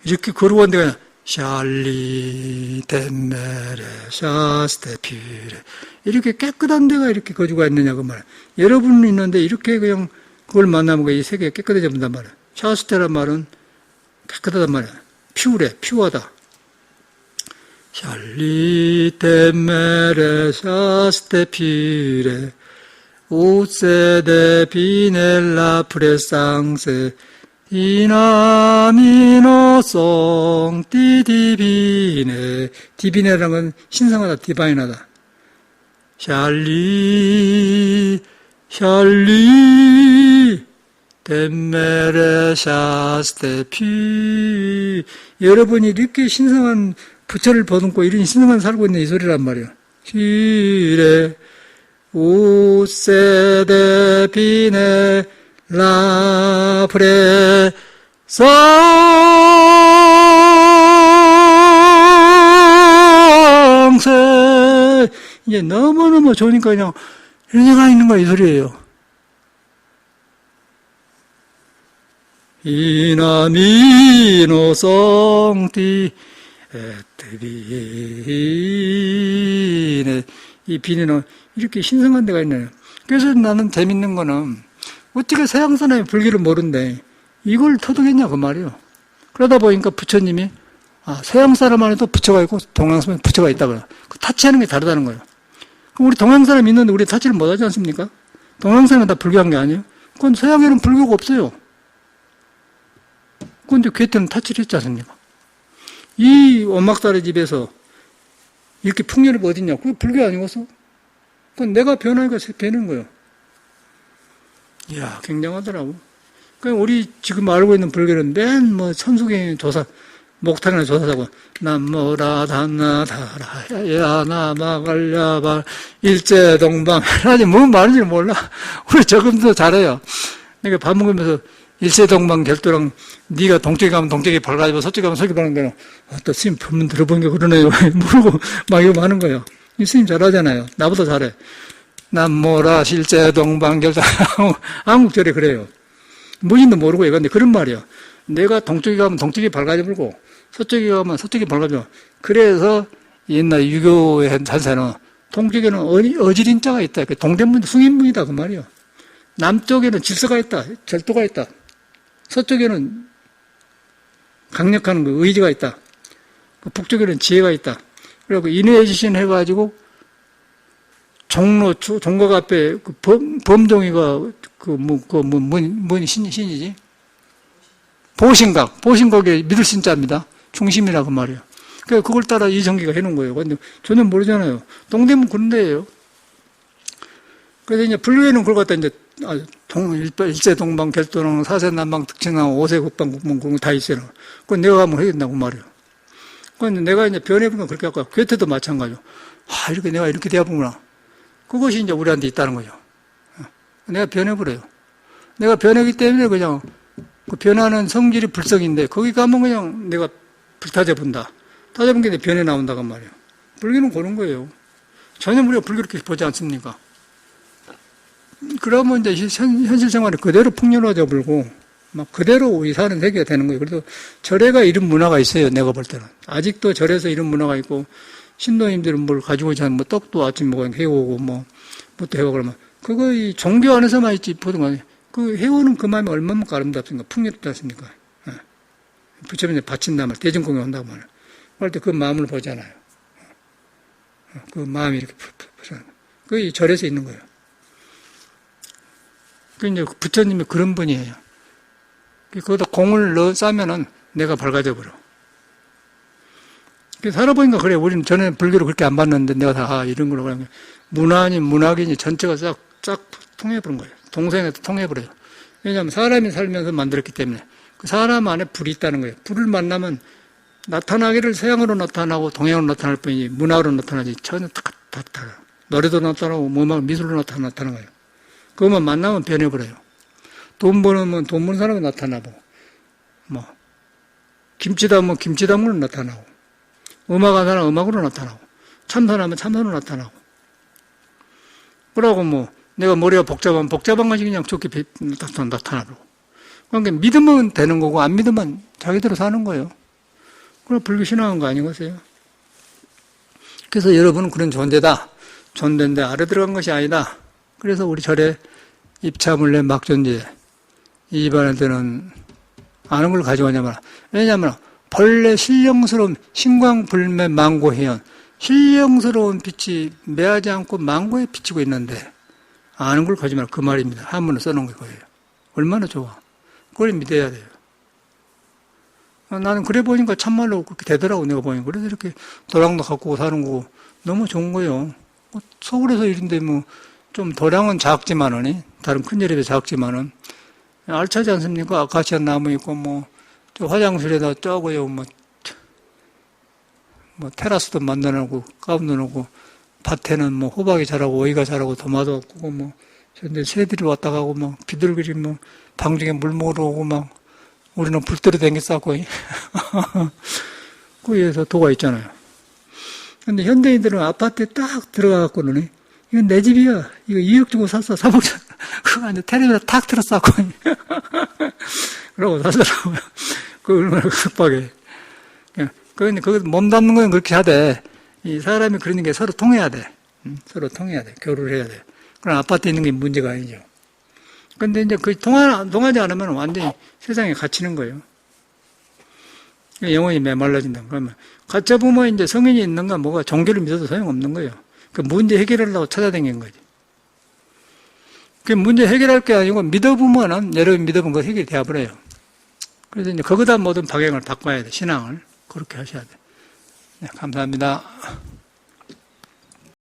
이렇게 걸어왔는데 그냥 샬리 덴메레 샤스테피레 이렇게 깨끗한 데가 이렇게 거주가 있느냐 그 말이야. 여러분 있는데 이렇게 그냥 그걸 만나면 이 세계가 깨끗해진단 말이야. 샤스테란 말은 깨끗하단 말이야. 피우래, 피우하다. 샬리 덴메레 샤스테피레 우세데 비넬라 프레상세 이나미노송 띠디비네. 디비네라는 건 신성하다, 디바인하다. 샬리 덴메레 샤스테피. 여러분이 이렇게 신성한 부처를 보듬고 이런 신성한 살고 있는 이 소리란 말이에요. 시레 우세데 비네 라프레 상세. 이제 너무너무 좋으니까 그냥 이런 얘기가 있는 거야 이 소리예요. 이나미노성띠 에뜨비네. 이 비네는 이렇게 신성한 데가 있네요. 그래서 나는 재밌는 거는 어떻게 서양 사람이 불교를 모른대 이걸 터득했냐 그 말이에요. 그러다 보니까 부처님이 서양 사람 안에도 부처가 있고 동양 사람에 부처가 있다고요. 그 타치하는 게 다르다는 거예요. 그럼 우리 동양 사람이 있는데 우리 타치를 못하지 않습니까? 동양 사람은 다 불교한 게 아니에요. 그건 서양에는 불교가 없어요. 그런데 괴테는 타치를 했지 않습니까? 이 원막살의 집에서 이렇게 풍년이 어딨냐? 그게 불교 아니었어? 그건 내가 변하니까 되는 거예요. 이야, 굉장하더라고. 그러니까 우리 지금 알고 있는 불교는 맨 천수경 조사, 목탄이나 조사하고, 남모라다나다라, 야나마갈야발, 일제동방, 아니, 뭔 말인지 몰라. 우리 조금도 잘해요. 그러니까 밥 먹으면서 일제동방 결도랑 네가 동쪽에 가면 동쪽에 밝아지고 서쪽에 가면 서쪽에 밝아지고 또 스님 법문 들어보니까 그러네요. 모르고 막 이거 하는 거예요. 이 스님 잘하잖아요. 나보다 잘해. 남모라 실제동방 결도 한국절에 그래요. 뭔지도 모르고 이건데 그런 말이야. 내가 동쪽에 가면 동쪽이 밝아지고 서쪽에 가면 서쪽이 밝아지고 그래서 옛날 유교의 잔사는 동쪽에는 어지린자가 있다. 동대문 숭인문이다 그 말이야. 남쪽에는 질서가 있다. 절도가 있다. 서쪽에는 강력한 의지가 있다. 북쪽에는 지혜가 있다. 그리고 인해지신 해가지고 종각 앞에 범종이가 신이지? 보신각의 믿을 신자입니다. 중심이라고 말이에요. 그러니까 그걸 따라 이정기가 해놓은 거예요. 근데 전혀 모르잖아요. 동대문 그런 데예요. 그래서 이제 불교에는 그걸 갖다 이제 일제동방, 결도랑, 사세남방, 득진왕, 오세국방, 국문, 그런 거 다 있어요. 그건 내가 가면 해야 된다고 말이에요. 그건 내가 이제 변해본 건 그렇게 할거야. 괴테도 마찬가지로. 이렇게 내가 이렇게 되어보구나. 그것이 이제 우리한테 있다는 거죠. 내가 변해버려요. 내가 변하기 때문에 그냥 그 변하는 성질이 불성인데 거기 가면 그냥 내가 불타져본다. 타져본 게 변해 나온다고 말이에요. 불교는 그런 거예요. 전혀 우리가 불교 그렇게 보지 않습니까? 그러면 이제 현실 생활이 그대로 풍요로워져 버리고 막 그대로 우리 사는 세계가 되는 거예요. 그래서 절에가 이런 문화가 있어요. 내가 볼 때는. 아직도 절에서 이런 문화가 있고 신도님들은 뭘 가지고 오지 떡도 아침 먹어 해오고 뭐또 해오고 그러면 그거 이 종교 안에서만 있지 보통 그 해오는 그 마음이 얼마나 아름답습니까? 풍요롭지 않습니까? 부처님이 바친다 말 대전공연 한다고 말해요. 그럴 때 그 마음을 보잖아요. 그 마음이 이렇게 그게 절에서 있는 거예요. 그 이제 부처님이 그런 분이에요. 거기다 공을 싸면은 내가 밝아져 버려. 살아보니까 그래. 우리는 전에 불교를 그렇게 안 봤는데 내가 다 이런 걸로 그냥 문화니 문학이니 전체가 쫙 통해버린 거예요. 동생에도 통해버려요. 왜냐하면 사람이 살면서 만들었기 때문에 그 사람 안에 불이 있다는 거예요. 불을 만나면 나타나기를 서양으로 나타나고 동양으로 나타날 뿐이지 문화로 나타나지 전혀 다 달라. 노래도 나타나고, 뭐, 미술로 나타나는 거예요. 그것만 만나면 변해버려요. 돈 버는 사람은 나타나고, 뭐, 김치 담으면 김치 담으로 나타나고, 음악하는 사람은 음악으로 나타나고, 참선하면 참선으로 나타나고. 그러고 뭐, 내가 머리가 복잡한 것이 그냥 좋게 나타나고. 그러니까 믿으면 되는 거고, 안 믿으면 자기대로 사는 거예요. 그럼 불교신앙한 거 아니겠어요? 그래서 여러분은 그런 존재다. 존재인데 아래 들어간 것이 아니다. 그래서 우리 절에 입차물례 막존재, 이 집안에들은 아는 걸 가져가냐면, 왜냐하면 본래 신령스러운 신광불매 망고해연, 신령스러운 빛이 매하지 않고 망고에 비치고 있는데 아는 걸 가지고 그 말입니다. 한문을 써놓은 거예요. 얼마나 좋아. 그걸 믿어야 돼요. 나는 그래 보니까 참말로 그렇게 되더라고, 내가 보니까. 그래서 이렇게 도량도 갖고 사는 거 너무 좋은 거예요. 서울에서 일인데 뭐 좀 도량은 작지만은, 다른 큰 절에 비해 작지만은 알차지 않습니까? 아카시아 나무 있고 뭐 저 화장실에다 쪼고요 뭐 테라스도 만들어놓고 까놓고 밭에는 뭐 호박이 자라고 오이가 자라고 도마도 없고 뭐 근데 새들이 왔다 가고 막 비둘기들이 뭐 방중에 물 먹으러 오고 막 우리는 불들이 댕겨 싸고 그 위에서 도가 있잖아요. 근데 현대인들은 아파트에 딱 들어가갖고는 이건 내 집이야. 이거 2억 주고 샀어. 3억 주 그거 아니야. 텔레비전 탁 틀어싸고 그러고 사더라고요. 그 얼마나 급하게. 그런데 거기서 몸 담는 건 그렇게 하되 이 사람이 그러는 게 서로 통해야 돼. 서로 통해야 돼. 교류를 해야 돼. 그럼 아파트에 있는 게 문제가 아니죠. 근데 이제 그 통하지 않으면 완전히 세상에 갇히는 거예요. 영혼이 메말라진다. 그러면 갇혀보면 이제 성인이 있는가 뭐가 종교를 믿어도 소용없는 거예요. 그 문제 해결하려고 찾아다니는 거지. 그 문제 해결할 게 아니고 믿어보면은 여러분 믿어본 거 해결이 되어버려요. 그래서 이제 거기다 모든 방향을 바꿔야 돼. 신앙을. 그렇게 하셔야 돼. 네, 감사합니다.